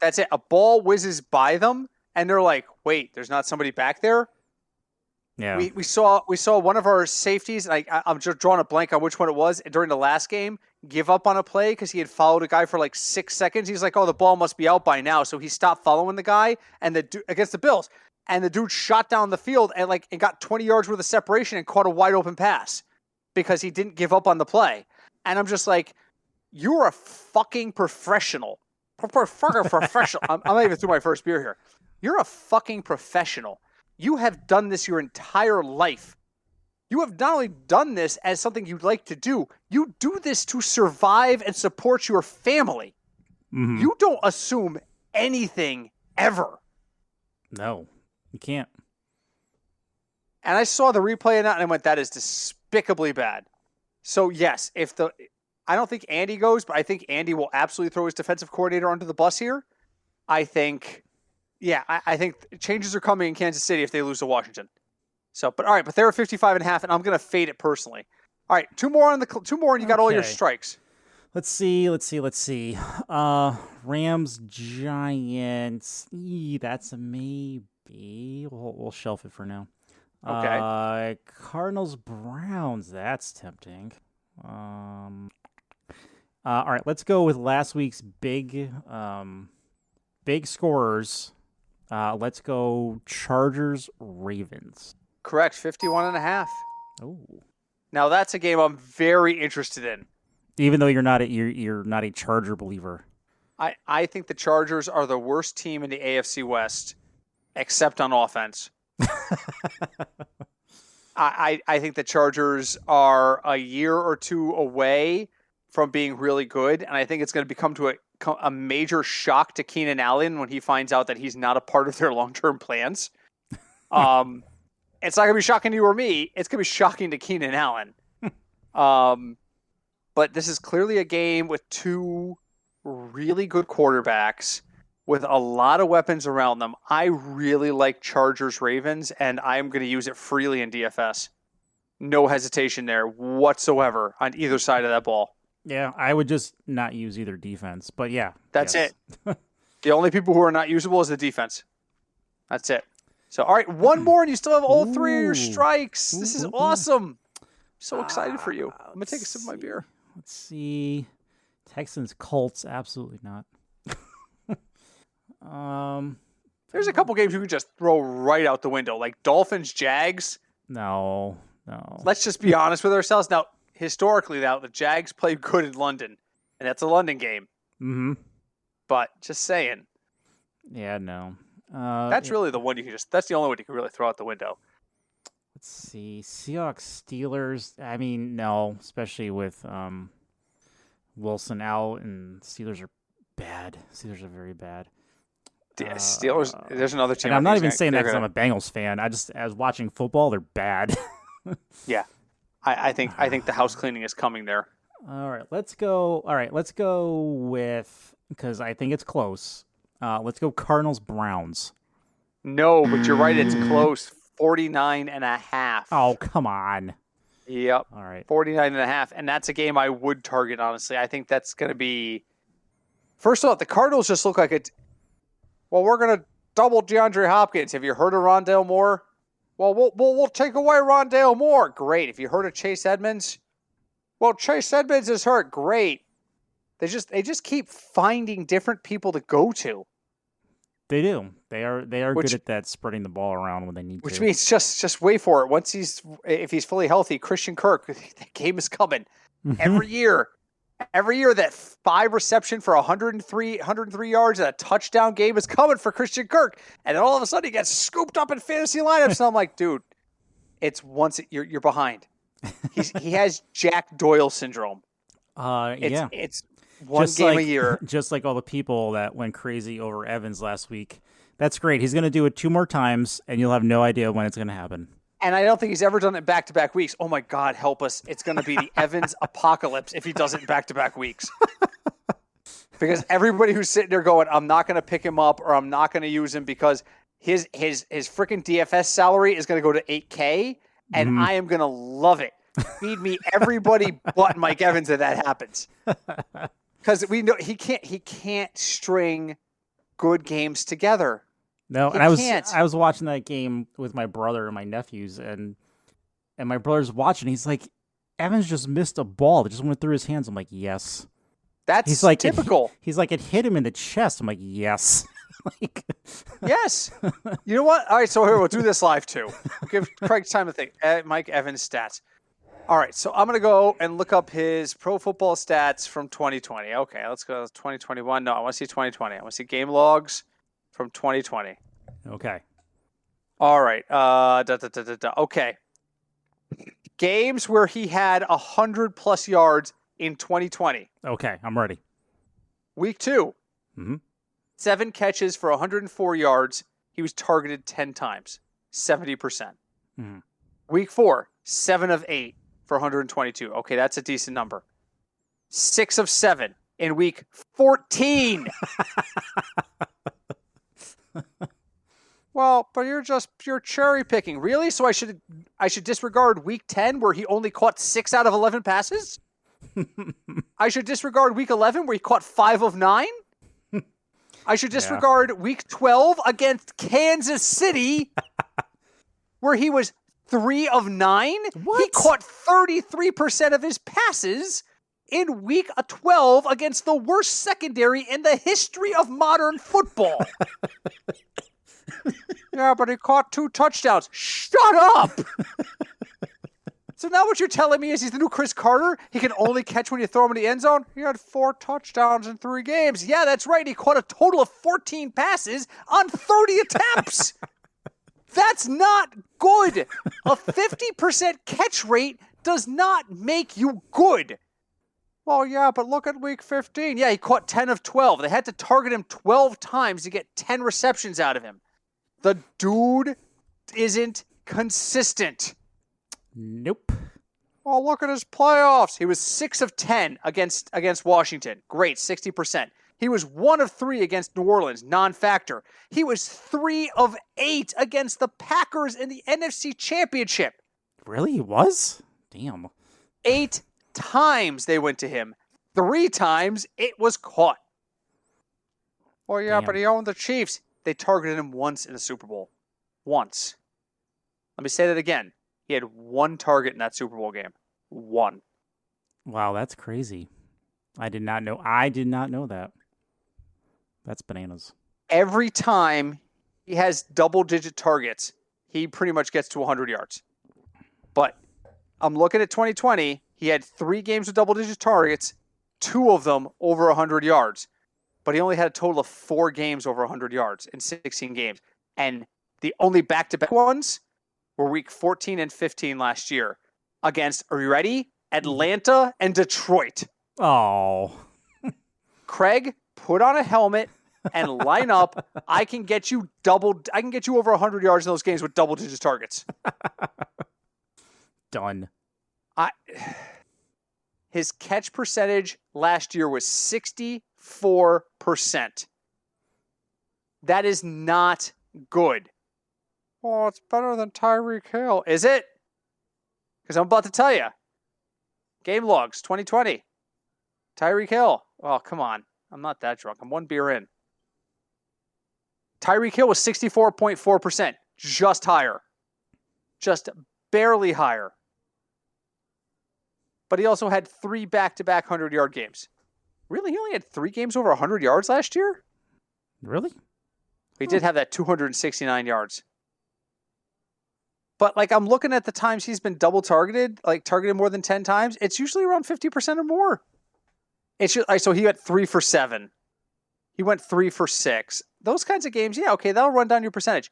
That's it. A ball whizzes by them, and they're like, wait, there's not somebody back there? Yeah. We saw one of our safeties, and I'm just drawing a blank on which one it was, during the last game, give up on a play because he had followed a guy for like 6 seconds. He's like, oh, the ball must be out by now. So he stopped following the guy against the Bills. And the dude shot down the field and got 20 yards worth of separation and caught a wide open pass because he didn't give up on the play. And I'm just like, you're a fucking professional. Professional. I'm not even through my first beer here. You're a fucking professional. You have done this your entire life. You have not only done this as something you'd like to do, you do this to survive and support your family. You don't assume anything ever. No. You can't. And I saw the replay of that and I went, that is despicably bad. So yes, I don't think Andy goes, but I think Andy will absolutely throw his defensive coordinator under the bus here. I think changes are coming in Kansas City if they lose to Washington. So, but all right, but they're 55.5 and I'm going to fade it personally. All right, two more and you got all your strikes. Let's see. Rams, Giants. That's a maybe. We'll shelf it for now. Okay. Cardinals, Browns. That's tempting. All right, let's go with last week's big scorers. Let's go Chargers, Ravens. Correct, 51.5. Oh. Now that's a game I'm very interested in. Even though you're not a Charger believer. I think the Chargers are the worst team in the AFC West, except on offense. I think the Chargers are a year or two away from being really good, and I think it's going to become a major shock to Keenan Allen when he finds out that he's not a part of their long-term plans. It's not going to be shocking to you or me. It's going to be shocking to Keenan Allen. But this is clearly a game with two really good quarterbacks with a lot of weapons around them. I really like Chargers Ravens, and I'm going to use it freely in DFS. No hesitation there whatsoever on either side of that ball. Yeah, I would just not use either defense, but yeah. That's it. The only people who are not usable is the defense. That's it. So, all right, one more, and you still have all three of your strikes. This is awesome. I'm so excited for you. I'm going to take a sip of my beer. Let's see. Texans, Colts, absolutely not. There's a couple games you can just throw right out the window, like Dolphins, Jags. No. Let's just be honest with ourselves. Now, historically, the Jags play good in London, and that's a London game. Mm-hmm. But just saying. Yeah, no. That's really the one you can that's the only one you can really throw out the window. Let's see. Seahawks, Steelers. I mean, no, especially with Wilson out, and Steelers are bad. Steelers are very bad. Yeah, Steelers. There's another team. And I'm not even saying that because I'm a Bengals fan. As watching football, they're bad. Yeah, I think the house cleaning is coming there. All right, let's go. Let's go with, because I think it's close. Let's go Cardinals, Browns. No, but you're right. It's close. 49.5. Oh, come on. Yep. All right. 49.5. And that's a game I would target, honestly. I think that's going to be... First of all, the Cardinals just look like it. Well, we're going to double DeAndre Hopkins. Have you heard of Rondale Moore? Well, we'll take away Rondale Moore. Great. Have you heard of Chase Edmonds? Well, Chase Edmonds is hurt. Great. They just keep finding different people to go to. They do. They are good at that, spreading the ball around when they need to. Which means just wait for it. If he's fully healthy, Christian Kirk, the game is coming. Every year that 5 reception for 103 yards and a touchdown game is coming for Christian Kirk. And then all of a sudden he gets scooped up in fantasy lineups. And I'm like, dude, you're behind. He has Jack Doyle syndrome. It's one just game a year. Just like all the people that went crazy over Evans last week. That's great. He's going to do it 2 more times, and you'll have no idea when it's going to happen. And I don't think he's ever done it back-to-back weeks. Oh, my God, help us. It's going to be the Evans apocalypse if he does it in back-to-back weeks. Because everybody who's sitting there going, I'm not going to pick him up or I'm not going to use him because his freaking DFS salary is going to go to $8K, and I am going to love it. Feed me everybody but Mike Evans if that happens. Because we know he can't string good games together. No, and I was watching that game with my brother and my nephews, and my brother's watching. He's like, Evans just missed a ball that just went through his hands. I'm like, yes. That's typical. He's like, it hit him in the chest. I'm like, yes. Yes. You know what? All right, so here, we'll do this live too. Give Craig time to think. Mike Evans stats. All right, so I'm going to go and look up his pro football stats from 2020. Okay, let's go to 2021. No, I want to see 2020. I want to see game logs from 2020. Okay. All right. Okay. Games where he had 100+ yards in 2020. Okay, I'm ready. Week 2. 7 catches for 104 yards. He was targeted 10 times. 70%. Week 4. 7 of 8. For 122. Okay, that's a decent number. 6 of 7 in week 14. Well, but you're cherry picking. Really? So I should disregard week 10 where he only caught 6 out of 11 passes? I should disregard week 11 where he caught 5 of 9? I should disregard week 12 against Kansas City where he was 3 of 9? What? He caught 33% of his passes in week 12 against the worst secondary in the history of modern football. Yeah, but he caught 2 touchdowns. Shut up! So now what you're telling me is he's the new Chris Carter? He can only catch when you throw him in the end zone? He had 4 touchdowns in 3 games. Yeah, that's right. He caught a total of 14 passes on 30 attempts. That's not good. A 50% catch rate does not make you good. Well, yeah, but look at week 15. Yeah, he caught 10 of 12. They had to target him 12 times to get 10 receptions out of him. The dude isn't consistent. Nope. Well, look at his playoffs. He was 6 of 10 against Washington. Great, 60%. He was 1 of 3 against New Orleans, non-factor. He was 3 of 8 against the Packers in the NFC Championship. Really? He was? Damn. 8 times they went to him. 3 times it was caught. Well, yeah, but he owned the Chiefs. They targeted him once in the Super Bowl. Once. Let me say that again. He had 1 target in that Super Bowl game. 1. Wow, that's crazy. I did not know that. That's bananas. Every time he has double-digit targets, he pretty much gets to 100 yards. But I'm looking at 2020. He had 3 games with double-digit targets, 2 of them over 100 yards. but he only had a total of 4 games over 100 yards in 16 games. And the only back-to-back ones were week 14 and 15 last year against, are you ready? Atlanta and Detroit. Oh. Craig, put on a helmet and line up. I can get you over 100 yards in those games with double-digit targets. Done. His catch percentage last year was 64%. That is not good. Oh, it's better than Tyreek Hill. Is it? Because I'm about to tell you. Game logs, 2020. Tyreek Hill. Oh, come on. I'm not that drunk. I'm 1 beer in. Tyreek Hill was 64.4%. Just higher. Just barely higher. But he also had 3 back-to-back 100-yard games. Really? He only had 3 games over 100 yards last year? Really? He did have that 269 yards. But, I'm looking at the times he's been double targeted, targeted more than 10 times. It's usually around 50% or more. So he went 3 for 7. He went 3 for 6. Those kinds of games, yeah, okay, that'll run down your percentage.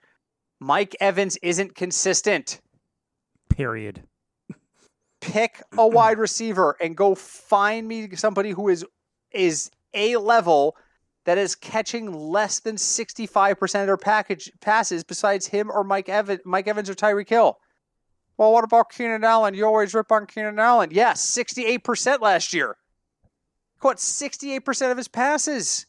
Mike Evans isn't consistent. Period. Pick a wide receiver and go find me somebody who is a level that is catching less than 65% of their passes besides him or Mike Evans or Tyreek Hill. Well, what about Keenan Allen? You always rip on Keenan Allen. Yeah, 68% last year. Caught 68% of his passes.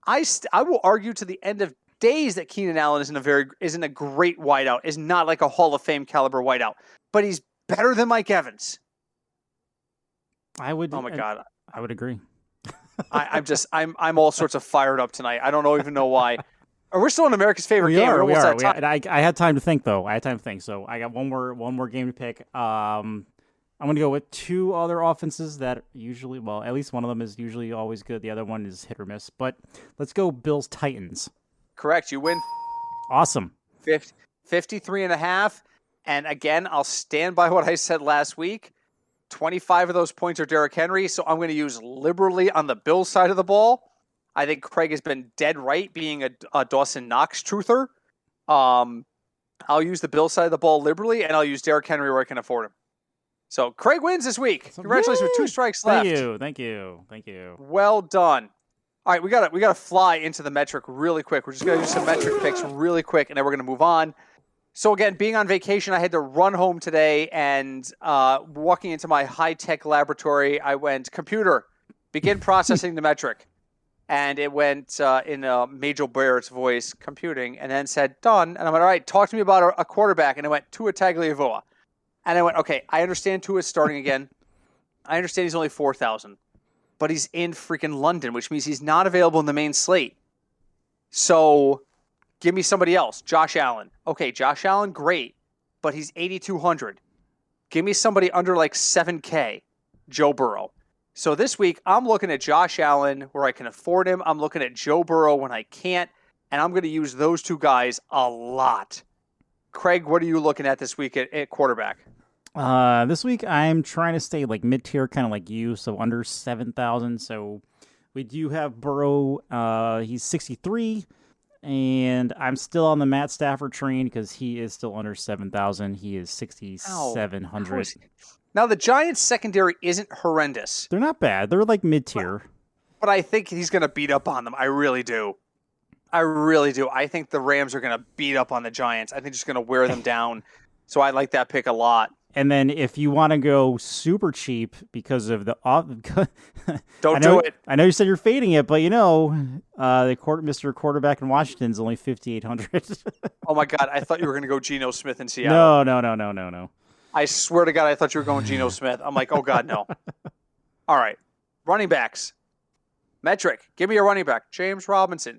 I will argue to the end of days that Keenan Allen isn't a great wideout, is not like a Hall of Fame caliber wideout, but he's better than Mike Evans. I would. Oh my God. I would agree. I'm all sorts of fired up tonight. I don't even know why. We're still in America's favorite game. We are. I had time to think though. So I got one more game to pick. I'm going to go with 2 other offenses that usually, well, at least one of them is usually always good. The other one is hit or miss. But let's go Bills Titans. Correct. You win. Awesome. 53.5. And again, I'll stand by what I said last week. 25 of those points are Derrick Henry, so I'm going to use liberally on the Bills side of the ball. I think Craig has been dead right being a Dawson Knox truther. I'll use the Bills side of the ball liberally, and I'll use Derrick Henry where I can afford him. So Craig wins this week. Congratulations with 2 strikes left. Thank you. Well done. All right, we gotta fly into the metric really quick. We're just gonna do some metric picks really quick, and then we're gonna move on. So again, being on vacation, I had to run home today, and walking into my high-tech laboratory, I went, computer, begin processing the metric. And it went in Major Barrett's voice, computing, and then said, done. And I went, all right, talk to me about a quarterback. And it went, Tua Tagovailoa. And I went, okay, I understand Tua's starting again. I understand he's only 4,000. But he's in freaking London, which means he's not available in the main slate. So give me somebody else. Josh Allen. Okay, Josh Allen, great. But he's 8,200. Give me somebody under 7K. Joe Burrow. So this week, I'm looking at Josh Allen where I can afford him. I'm looking at Joe Burrow when I can't. And I'm going to use those 2 guys a lot. Craig, what are you looking at this week at quarterback? This week, I'm trying to stay mid-tier, kind of like you, so under 7,000. So we do have Burrow. He's 63. And I'm still on the Matt Stafford train because he is still under 7,000. He is 6,700. Now, the Giants' secondary isn't horrendous. They're not bad. They're mid-tier. But I think he's going to beat up on them. I really do. I think the Rams are going to beat up on the Giants. I think they're just going to wear them down. So I like that pick a lot. And then if you want to go super cheap because of the don't do it. I know you said you're fading it, but Mr. Quarterback in Washington is only 5,800. Oh my God! I thought you were going to go Geno Smith in Seattle. No. I swear to God, I thought you were going Geno Smith. I'm like, oh God, no. All right, running backs. Metric. Give me a running back. James Robinson.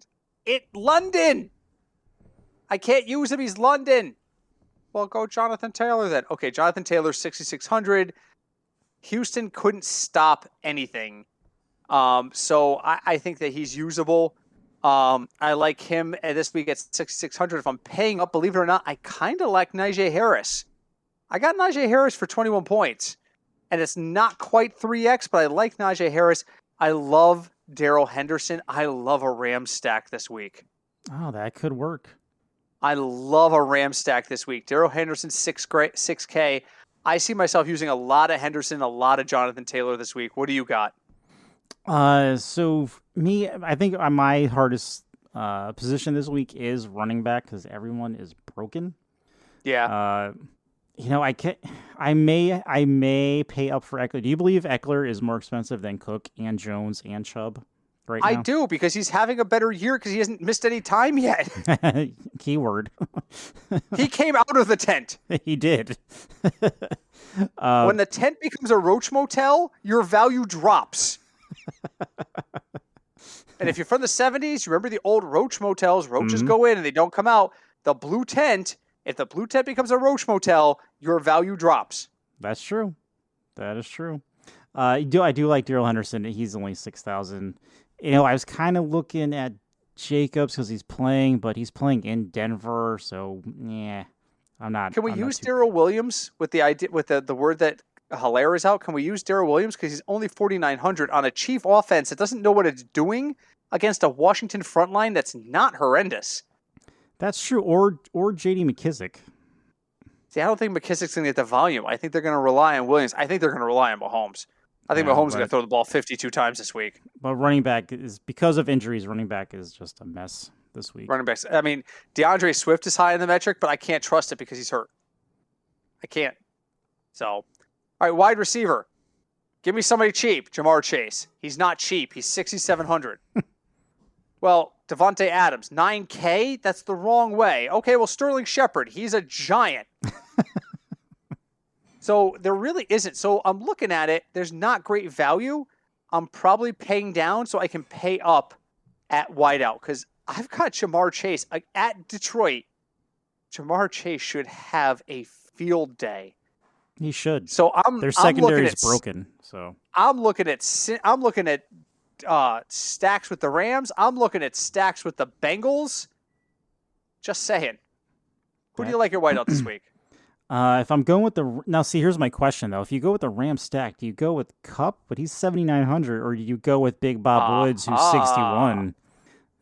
London. I can't use him. He's London. Well, go Jonathan Taylor then. Okay, Jonathan Taylor, 6,600. Houston couldn't stop anything. So I think that he's usable. I like him this week at 6,600. If I'm paying up, believe it or not, I kind of like Najee Harris. I got Najee Harris for 21 points. And it's not quite 3X, but I like Najee Harris. I love Darrell Henderson. I love a Rams stack this week. Oh, that could work. I love a Rams stack this week. Darrell Henderson, 6K. I see myself using a lot of Henderson, a lot of Jonathan Taylor this week. What do you got? So me, I think my hardest position this week is running back because everyone is broken. Yeah. I may pay up for Eckler. Do you believe Eckler is more expensive than Cook and Jones and Chubb right now? I do, because he's having a better year because he hasn't missed any time yet. Keyword. He came out of the tent. He did. When the tent becomes a roach motel, your value drops. And if you're from the 70s, remember the old roach motels? Roaches go in and they don't come out. The blue tent, if the blue tent becomes a roach motel, your value drops. That's true. That is true. I do like Darrell Henderson. He's only 6,000. I was kind of looking at Jacobs because he's playing, but he's playing in Denver, so yeah, I'm not. Can we use Darrell Williams with the idea with the word that Hilaire is out? Can we use Darrell Williams because he's only 4,900 on a Chief offense that doesn't know what it's doing against a Washington front line that's not horrendous? That's true. Or J.D. McKissick. See, I don't think McKissick's going to get the volume. I think they're going to rely on Williams. I think they're going to rely on Mahomes. I think Mahomes is going to throw the ball 52 times this week. But running back is, because of injuries, running back is just a mess this week. Running backs. I mean, DeAndre Swift is high in the metric, but I can't trust it because he's hurt. I can't. So, all right, wide receiver. Give me somebody cheap. Jamar Chase. He's not cheap. He's 6,700. Well, Devontae Adams, 9K? That's the wrong way. Okay, well, Sterling Shepard. He's a giant. So there really isn't. So I'm looking at it. There's not great value. I'm probably paying down so I can pay up at wideout because I've got Jamar Chase at Detroit. Jamar Chase should have a field day. He should. So their secondary is broken. So I'm looking at stacks with the Rams. I'm looking at stacks with the Bengals. Just saying. Who do you like your wideout this week? If I'm going with now, see, here's my question though. If you go with the Ram stack, do you go with Kupp, but he's 7,900, or do you go with Big Bob Woods, who's 61?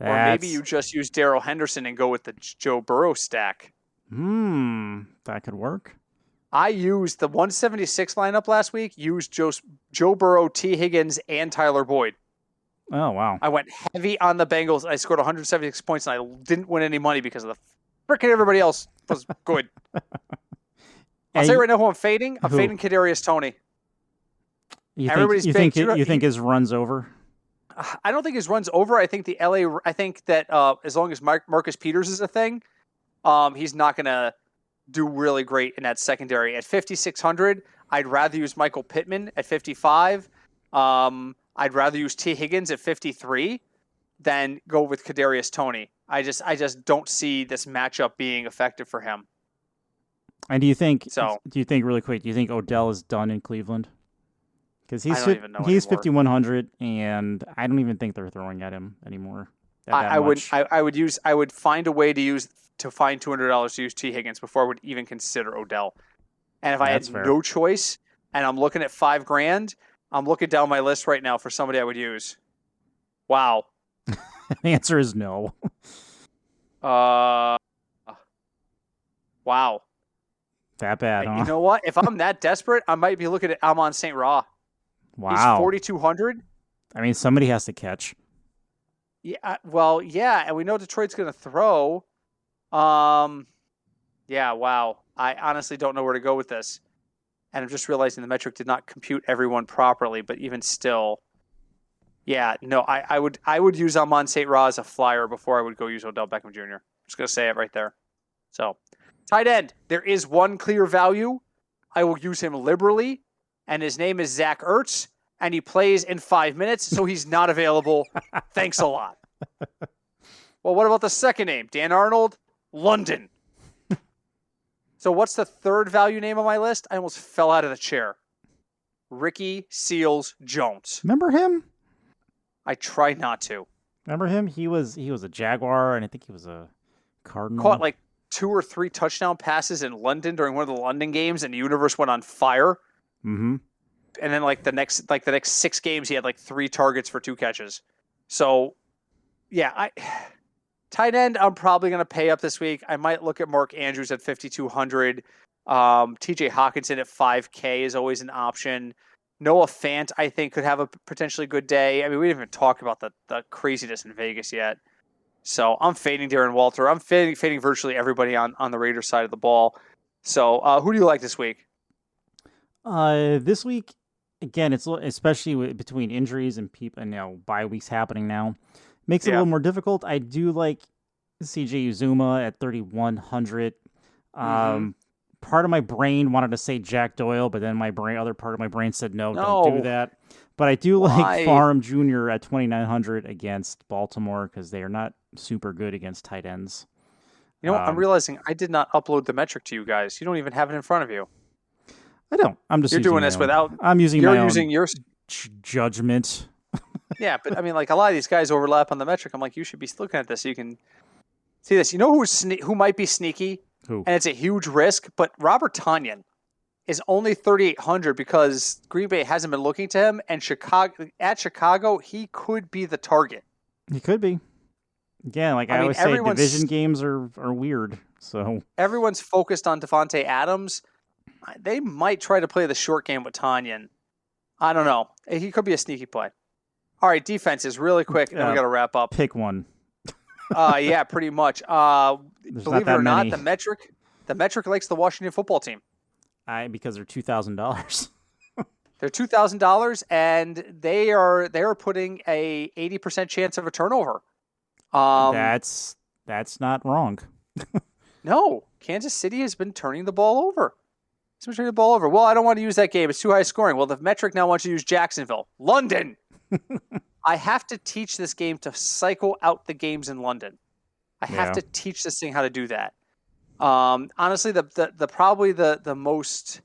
Or maybe you just use Darrell Henderson and go with the Joe Burrow stack. That could work. I used the 176 lineup last week. Used Joe Burrow, T. Higgins, and Tyler Boyd. Oh wow! I went heavy on the Bengals. I scored 176 points, and I didn't win any money because of the frickin' everybody else was good. I'll say right now who I'm fading. I'm fading Kadarius Toney. You think his run's over? I don't think his run's over. I think that as long as Marcus Peters is a thing, he's not going to do really great in that secondary. At 5,600, I'd rather use Michael Pittman at 55. I'd rather use T. Higgins at 53 than go with Kadarius Toney. I just don't see this matchup being effective for him. And do you think really quick, do you think Odell is done in Cleveland? Because he's 5,100, and I don't even think they're throwing at him anymore. I would find a way to find $200 to use T. Higgins before I would even consider Odell. And if I had no choice, and I'm looking at $5,000, I'm looking down my list right now for somebody I would use. Wow. The answer is no. Wow. That bad, huh? You know what? If I'm that desperate, I might be looking at Amon St. Ra. Wow. He's 4,200. I mean, somebody has to catch. Yeah, well, yeah, and we know Detroit's going to throw. Yeah, wow. I honestly don't know where to go with this. And I'm just realizing the metric did not compute everyone properly, but even still, yeah, no, I would use Amon St. Ra as a flyer before I would go use Odell Beckham Jr. Just going to say it right there. So, tight end, there is one clear value. I will use him liberally, and his name is Zach Ertz, and he plays in 5 minutes, so he's not available. Thanks a lot. Well, what about the second name? Dan Arnold, London. So what's the third value name on my list? I almost fell out of the chair. Ricky Seals-Jones. Remember him? I tried not to. Remember him? He was a Jaguar, and I think he was a Cardinal. Caught like 2 or 3 touchdown passes in London during one of the London games, and the universe went on fire. Mm-hmm. and then the next 6 games he had 3 targets for 2 catches. So yeah, tight end I'm probably going to pay up this week. I might look at Mark Andrews at 5,200. TJ Hawkinson at 5K is always an option. Noah Fant, I think, could have a potentially good day. I mean, we didn't even talk about the craziness in Vegas yet. So I'm fading Darren Walter. I'm fading virtually everybody on the Raiders side of the ball. So who do you like this week? This week, again, it's especially between injuries and people, and bye weeks happening now, makes it a little more difficult. I do like CJ Uzuma at 3,100. Part of my brain wanted to say Jack Doyle, but then other part of my brain said no, don't do that. But I do like Farm Jr. at 2,900 against Baltimore because they are not super good against tight ends. You know what? I'm realizing I did not upload the metric to you guys. You don't even have it in front of you. I don't. I'm just. You're doing this without. I'm using my own your judgment. Yeah, but I mean, a lot of these guys overlap on the metric. I'm like, you should be looking at this so you can see this. You know who might be sneaky? Who? And it's a huge risk, but Robert Tonyan is only 3,800 because Green Bay hasn't been looking to him, and Chicago, he could be the target. He could be. Again, I always say, division games are weird. So everyone's focused on Devontae Adams. They might try to play the short game with Tonyan. I don't know. He could be a sneaky play. All right, defenses really quick, and then we got to wrap up. Pick one. Yeah, pretty much. Believe it or not, the metric likes the Washington football team. Because they're $2,000. They're $2,000, and they are putting a 80% chance of a turnover. That's not wrong. No, Kansas City has been turning the ball over. Well, I don't want to use that game. It's too high scoring. Well, the metric now wants you to use Jacksonville. London. I have to teach this game to cycle out the games in London. I have to teach this thing how to do that. Honestly, the most,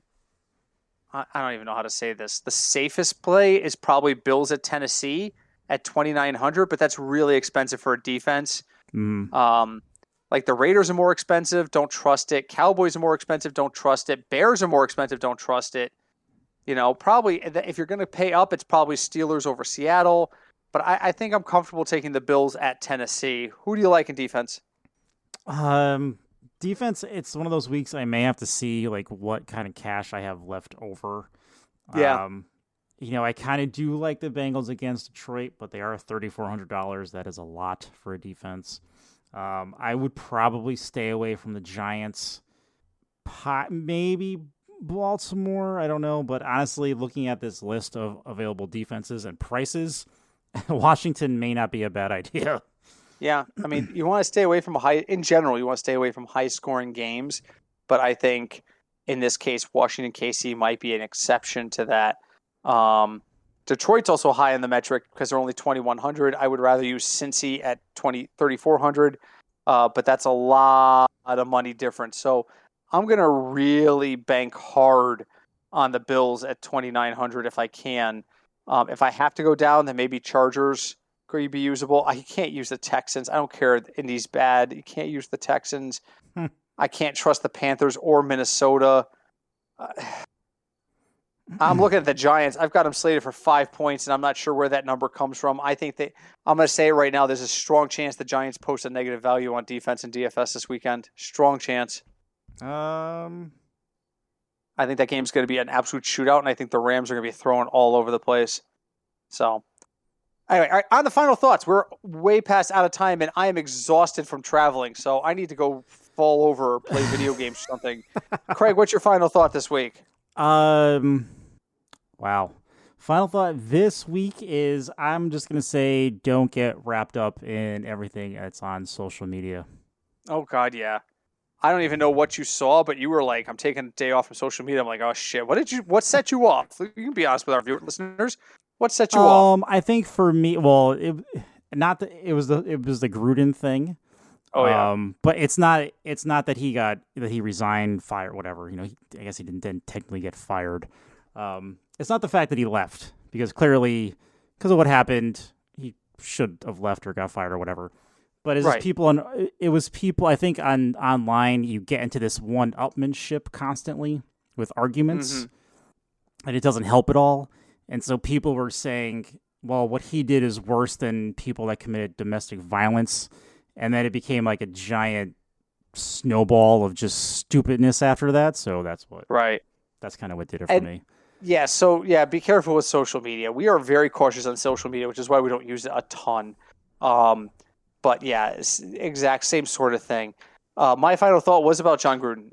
I don't even know how to say this. The safest play is probably Bills at Tennessee at 2,900, but that's really expensive for a defense. The Raiders are more expensive. Don't trust it. Cowboys are more expensive. Don't trust it. Bears are more expensive. Don't trust it. Probably if you're going to pay up, it's probably Steelers over Seattle. But I think I'm comfortable taking the Bills at Tennessee. Who do you like in defense? Defense, it's one of those weeks I may have to see what kind of cash I have left over. Yeah. I kind of do like the Bengals against Detroit, but they are $3,400. That is a lot for a defense. I would probably stay away from the Giants. Maybe Baltimore, I don't know. But honestly, looking at this list of available defenses and prices, Washington may not be a bad idea. Yeah, I mean, you want to stay away from high-scoring games, but I think in this case, Washington KC might be an exception to that. Detroit's also high in the metric because they're only 2,100. I would rather use Cincy at 3,400, but that's a lot of money difference. So I'm going to really bank hard on the Bills at 2,900 if I can. If I have to go down, then maybe Chargers could be usable. I can't use the Texans. I don't care. Indy's bad. You can't use the Texans. I can't trust the Panthers or Minnesota. I'm looking at the Giants. I've got them slated for 5 points, and I'm not sure where that number comes from. I'm going to say it right now, there's a strong chance the Giants post a negative value on defense and DFS this weekend. Strong chance. I think that game's going to be an absolute shootout, and I think the Rams are going to be throwing all over the place. So, anyway, all right, on the final thoughts, we're way past out of time, and I am exhausted from traveling, so I need to go fall over or play video games or something. Craig, what's your final thought this week? Wow. Final thought this week is I'm just going to say don't get wrapped up in everything that's on social media. Oh, God, yeah. I don't even know what you saw, but you were like, I'm taking a day off from social media. I'm like, oh, shit. What set you off? You can be honest with our listeners. What set you off? I think for me, well, it was the Gruden thing. Oh, yeah. But it's not that he resigned, fired, whatever. I guess he didn't technically get fired. It's not the fact that he left, because clearly, because of what happened, he should have left or got fired or whatever. But it was people, I think, online, you get into this one-upmanship constantly with arguments. and it doesn't help at all. And so people were saying, well, what he did is worse than people that committed domestic violence. And then it became like a giant snowball of just stupidness after that. So that's kind of what did it for me. Yeah, so be careful with social media. We are very cautious on social media, which is why we don't use it a ton. But yeah, it's exact same sort of thing. My final thought was about Jon Gruden.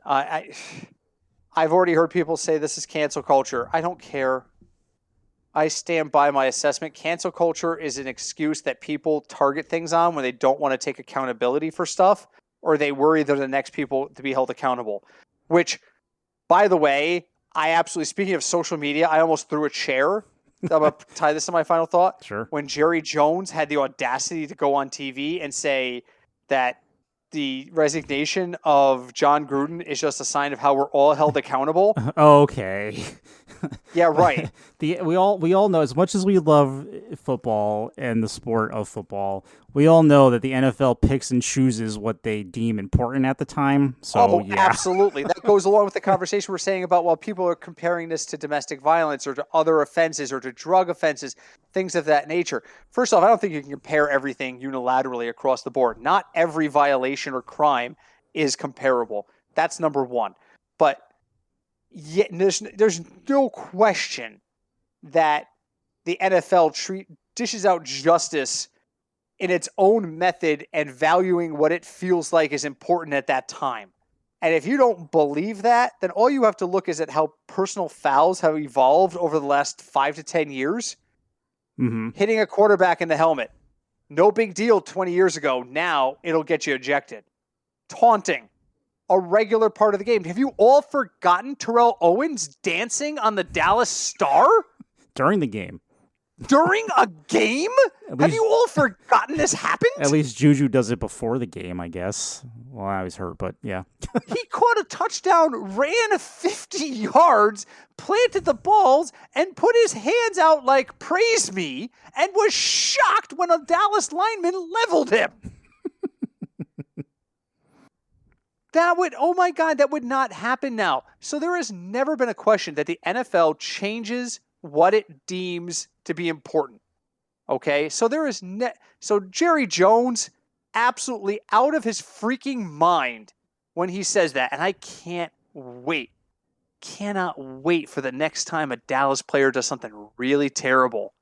I've already heard people say this is cancel culture. I don't care. I stand by my assessment. Cancel culture is an excuse that people target things on when they don't want to take accountability for stuff, or they worry they're the next people to be held accountable. Which, by the way, speaking of social media, I almost threw a chair. I'm going to tie this to my final thought. Sure. When Jerry Jones had the audacity to go on TV and say that the resignation of Jon Gruden is just a sign of how we're all held accountable. Okay. Yeah, right. We all know, as much as we love football and the sport of football, we all know that the NFL picks and chooses what they deem important at the time. So yeah, absolutely. That goes along with the conversation we're saying about, well, people are comparing this to domestic violence or to other offenses or to drug offenses, things of that nature. First off, I don't think you can compare everything unilaterally across the board. Not every violation or crime is comparable. That's number one. But yet, there's no question that the NFL dishes out justice in its own method and valuing what it feels like is important at that time. And if you don't believe that, then all you have to look is at how personal fouls have evolved over the last 5 to 10 years. Mm-hmm. Hitting a quarterback in the helmet. No big deal 20 years ago. Now it'll get you ejected. Taunting. A regular part of the game. Have you all forgotten Terrell Owens dancing on the Dallas Star? During the game. During a game? Have you all forgotten this happened? At least Juju does it before the game, I guess. Well, I was hurt, but yeah. He caught a touchdown, ran 50 yards, planted the balls, and put his hands out like, praise me, and was shocked when a Dallas lineman leveled him. That would not happen now. So there has never been a question that the NFL changes what it deems to be important. Okay? So so Jerry Jones, absolutely out of his freaking mind when he says that. And I cannot wait for the next time a Dallas player does something really terrible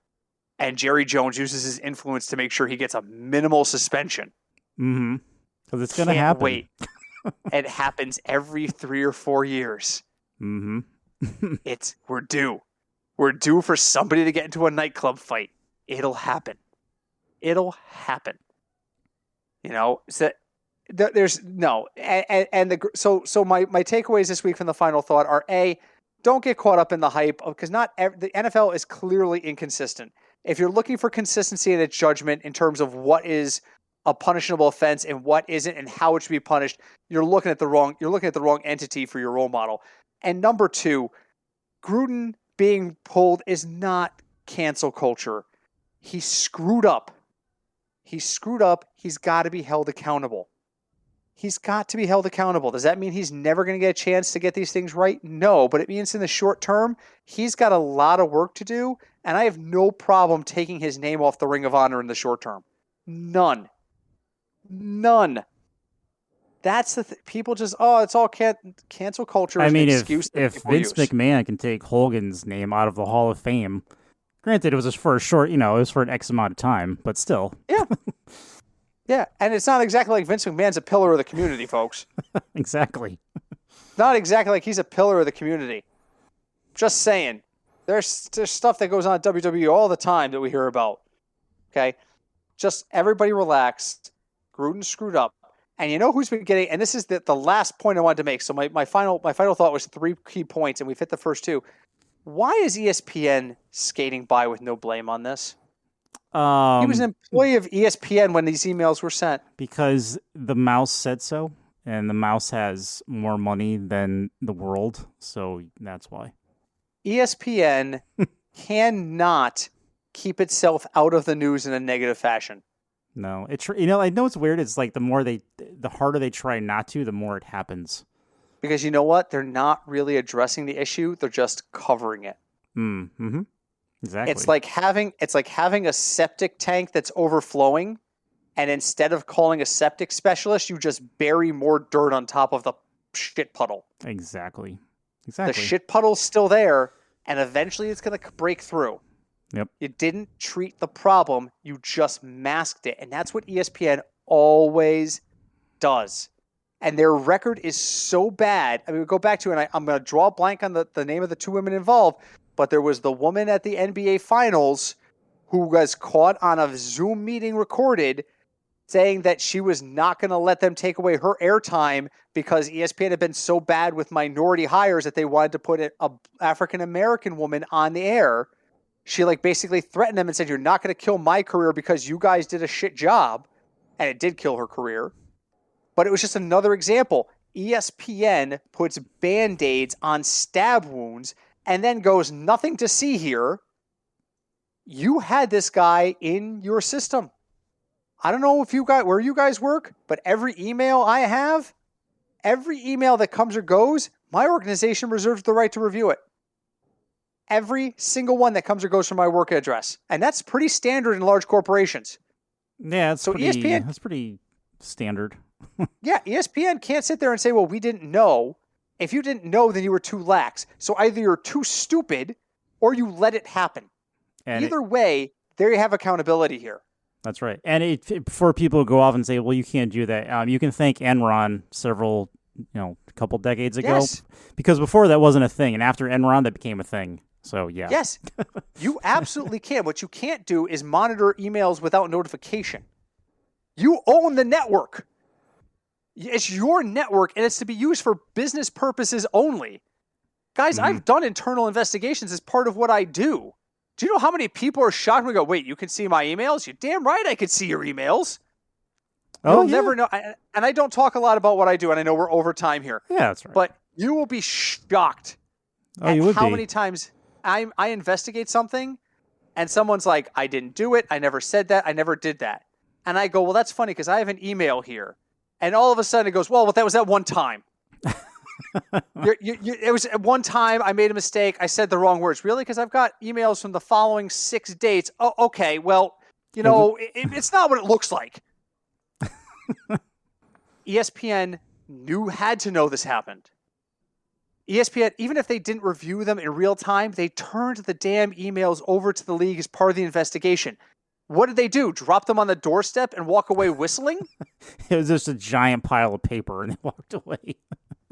and Jerry Jones uses his influence to make sure he gets a minimal suspension. Mm-hmm. Because it's going to happen. Wait. It happens every 3 or 4 years. Mm-hmm. We're due. We're due for somebody to get into a nightclub fight. It'll happen. You know, so there's no, so my takeaways this week from the final thought are don't get caught up in the hype because the NFL is clearly inconsistent. If you're looking for consistency in its judgment in terms of what is a punishable offense and what isn't and how it should be punished, you're looking at the wrong entity for your role model. And number two, Gruden being pulled is not cancel culture. He screwed up. He's got to be held accountable. Does that mean he's never going to get a chance to get these things right? No, but it means in the short term, he's got a lot of work to do, and I have no problem taking his name off the Ring of Honor in the short term. None. That's the people just, it's all cancel culture. I mean, if Vince McMahon can take Hogan's name out of the Hall of Fame, granted it was just for a short, it was for an X amount of time, but still. Yeah. Yeah, and it's not exactly like Vince McMahon's a pillar of the community, folks. Exactly. Not exactly like he's a pillar of the community. Just saying. There's stuff that goes on at WWE all the time that we hear about. Okay? Just everybody relax. Gruden screwed up. And you know who's been getting, and this is the last point I wanted to make. So my final thought was 3 key points, and we've hit the first 2. Why is ESPN skating by with no blame on this? He was an employee of ESPN when these emails were sent. Because the mouse said so, and the mouse has more money than the world, so that's why. ESPN cannot keep itself out of the news in a negative fashion. No, I know it's weird. It's like the harder they try not to, the more it happens. Because you know what? They're not really addressing the issue. They're just covering it. Mm-hmm. Exactly. It's like having a septic tank that's overflowing, and instead of calling a septic specialist, you just bury more dirt on top of the shit puddle. Exactly. The shit puddle's still there, and eventually it's going to break through. Yep. You didn't treat the problem, you just masked it. And that's what ESPN always does. And their record is so bad. I mean, we go back to, and I'm going to draw a blank on the name of the two women involved, but there was the woman at the NBA Finals who was caught on a Zoom meeting recorded saying that she was not going to let them take away her airtime because ESPN had been so bad with minority hires that they wanted to put an African-American woman on the air. She basically threatened them and said, "You're not going to kill my career because you guys did a shit job." And it did kill her career. But it was just another example. ESPN puts Band-Aids on stab wounds and then goes, "Nothing to see here. You had this guy in your system. I don't know where you guys work, but every email I have, every email that comes or goes, my organization reserves the right to review it. Every single one that comes or goes from my work address." And that's pretty standard in large corporations. Yeah, ESPN, that's pretty standard. Yeah, ESPN can't sit there and say, "Well, we didn't know." If you didn't know, then you were too lax. So either you're too stupid or you let it happen. And either way, there you have accountability here. That's right. And for people who go off and say, "Well, you can't do that," you can thank Enron a couple decades ago. Yes. Because before that wasn't a thing. And after Enron, that became a thing. So, yeah. Yes, you absolutely can. What you can't do is monitor emails without notification. You own the network. It's your network, and it's to be used for business purposes only. Guys, I've done internal investigations as part of what I do. Do you know how many people are shocked when we go, "Wait, you can see my emails?" You're damn right I could see your emails. You'll never know. And I don't talk a lot about what I do, and I know we're over time here. Yeah, that's right. But you will be shocked at how many times I investigate something, and someone's like, "I didn't do it. I never said that. I never did that." And I go, "Well, that's funny because I have an email here." And all of a sudden it goes, "Well, that was that one time. It was at one time I made a mistake. I said the wrong words." "Really? Because I've got emails from the following 6 dates." "Oh, okay. Well, it's not what it looks like." ESPN had to know this happened. ESPN, even if they didn't review them in real time, they turned the damn emails over to the league as part of the investigation. What did they do? Drop them on the doorstep and walk away whistling? It was just a giant pile of paper and they walked away.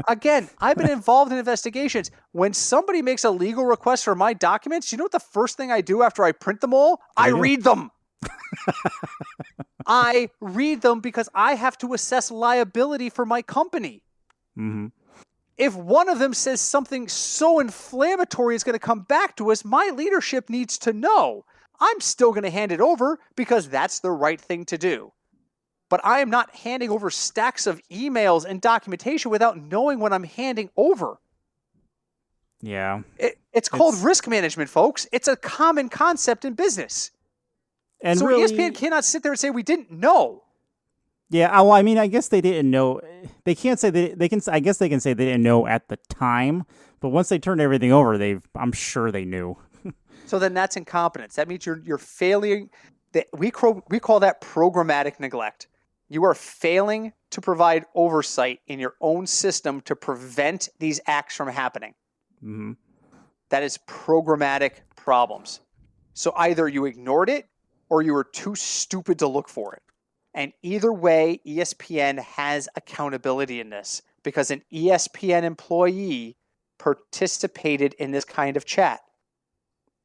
Again, I've been involved in investigations. When somebody makes a legal request for my documents, you know what the first thing I do after I print them all? I read them. I read them because I have to assess liability for my company. Mm-hmm. If one of them says something so inflammatory it's going to come back to us, my leadership needs to know. I'm still going to hand it over because that's the right thing to do. But I am not handing over stacks of emails and documentation without knowing what I'm handing over. Yeah. It's called risk management, folks. It's a common concept in business. And so really, ESPN cannot sit there and say we didn't know. Yeah, well, I mean, I guess they didn't know. They can't say they can. I guess they can say they didn't know at the time. But once they turned everything over, I'm sure they knew. So then that's incompetence. That means you're failing. We call that programmatic neglect. You are failing to provide oversight in your own system to prevent these acts from happening. Mm-hmm. That is programmatic problems. So either you ignored it or you were too stupid to look for it. And either way, ESPN has accountability in this because an ESPN employee participated in this kind of chat.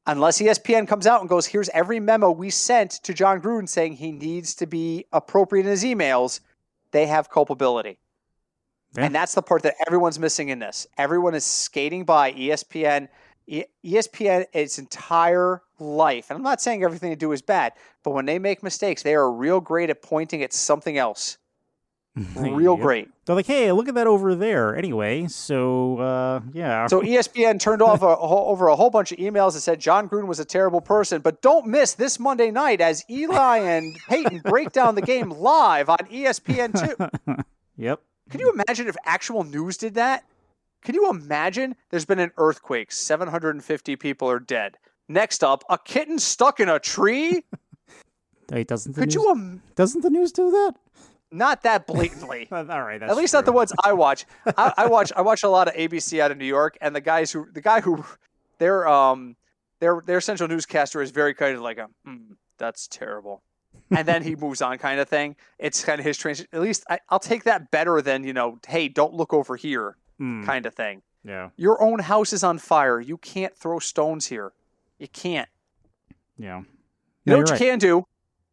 Unless ESPN comes out and goes, "Here's every memo we sent to John Gruden saying he needs to be appropriate in his emails," they have culpability. Yeah. And that's the part that everyone's missing in this. Everyone is skating by ESPN. ESPN, its entire life, and I'm not saying everything they do is bad, but when they make mistakes, they are real great at pointing at something else. Real great. They're like, "Hey, look at that over there." Anyway, so yeah. So ESPN turned off over a whole bunch of emails that said John Gruden was a terrible person, but don't miss this Monday night as Eli and Peyton break down the game live on ESPN2. Yep. Can you imagine if actual news did that? Can you imagine? There's been an earthquake. 750 people are dead. Next up, a kitten stuck in a tree. Hey, doesn't the news do that? Not that blatantly. All right, that's at least true. not the ones I watch. I watch a lot of ABC out of New York, and the guy who their central newscaster is very kind of like that's terrible, and then he moves on kind of thing. It's kind of his transition. At least I'll take that better than hey, don't look over here kind of thing. Yeah. Your own house is on fire. You can't throw stones here. You can't. Yeah. You know what you can do?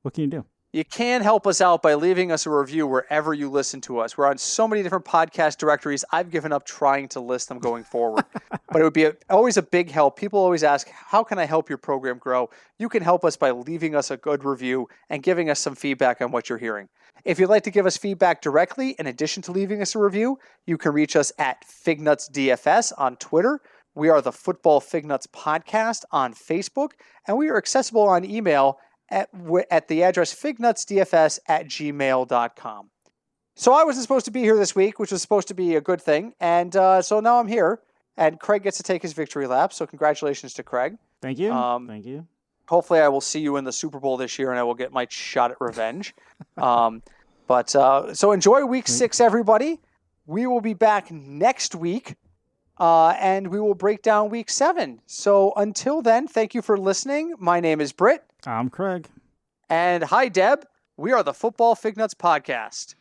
What can you do? You can help us out by leaving us a review wherever you listen to us. We're on so many different podcast directories. I've given up trying to list them going forward. But it would be always a big help. People always ask, how can I help your program grow? You can help us by leaving us a good review and giving us some feedback on what you're hearing. If you'd like to give us feedback directly, in addition to leaving us a review, you can reach us at Fignuts DFS on Twitter. We are the Football Fignuts Podcast on Facebook. And we are accessible on email at the address fignutsdfs@gmail.com. So I wasn't supposed to be here this week, which was supposed to be a good thing. And so now I'm here, and Craig gets to take his victory lap. So congratulations to Craig. Thank you. Thank you. Hopefully I will see you in the Super Bowl this year, and I will get my shot at revenge. So enjoy week 6, everybody. We will be back next week, and we will break down week 7. So until then, thank you for listening. My name is Britt. I'm Craig. And hi, Deb. We are the Football Fignuts Podcast.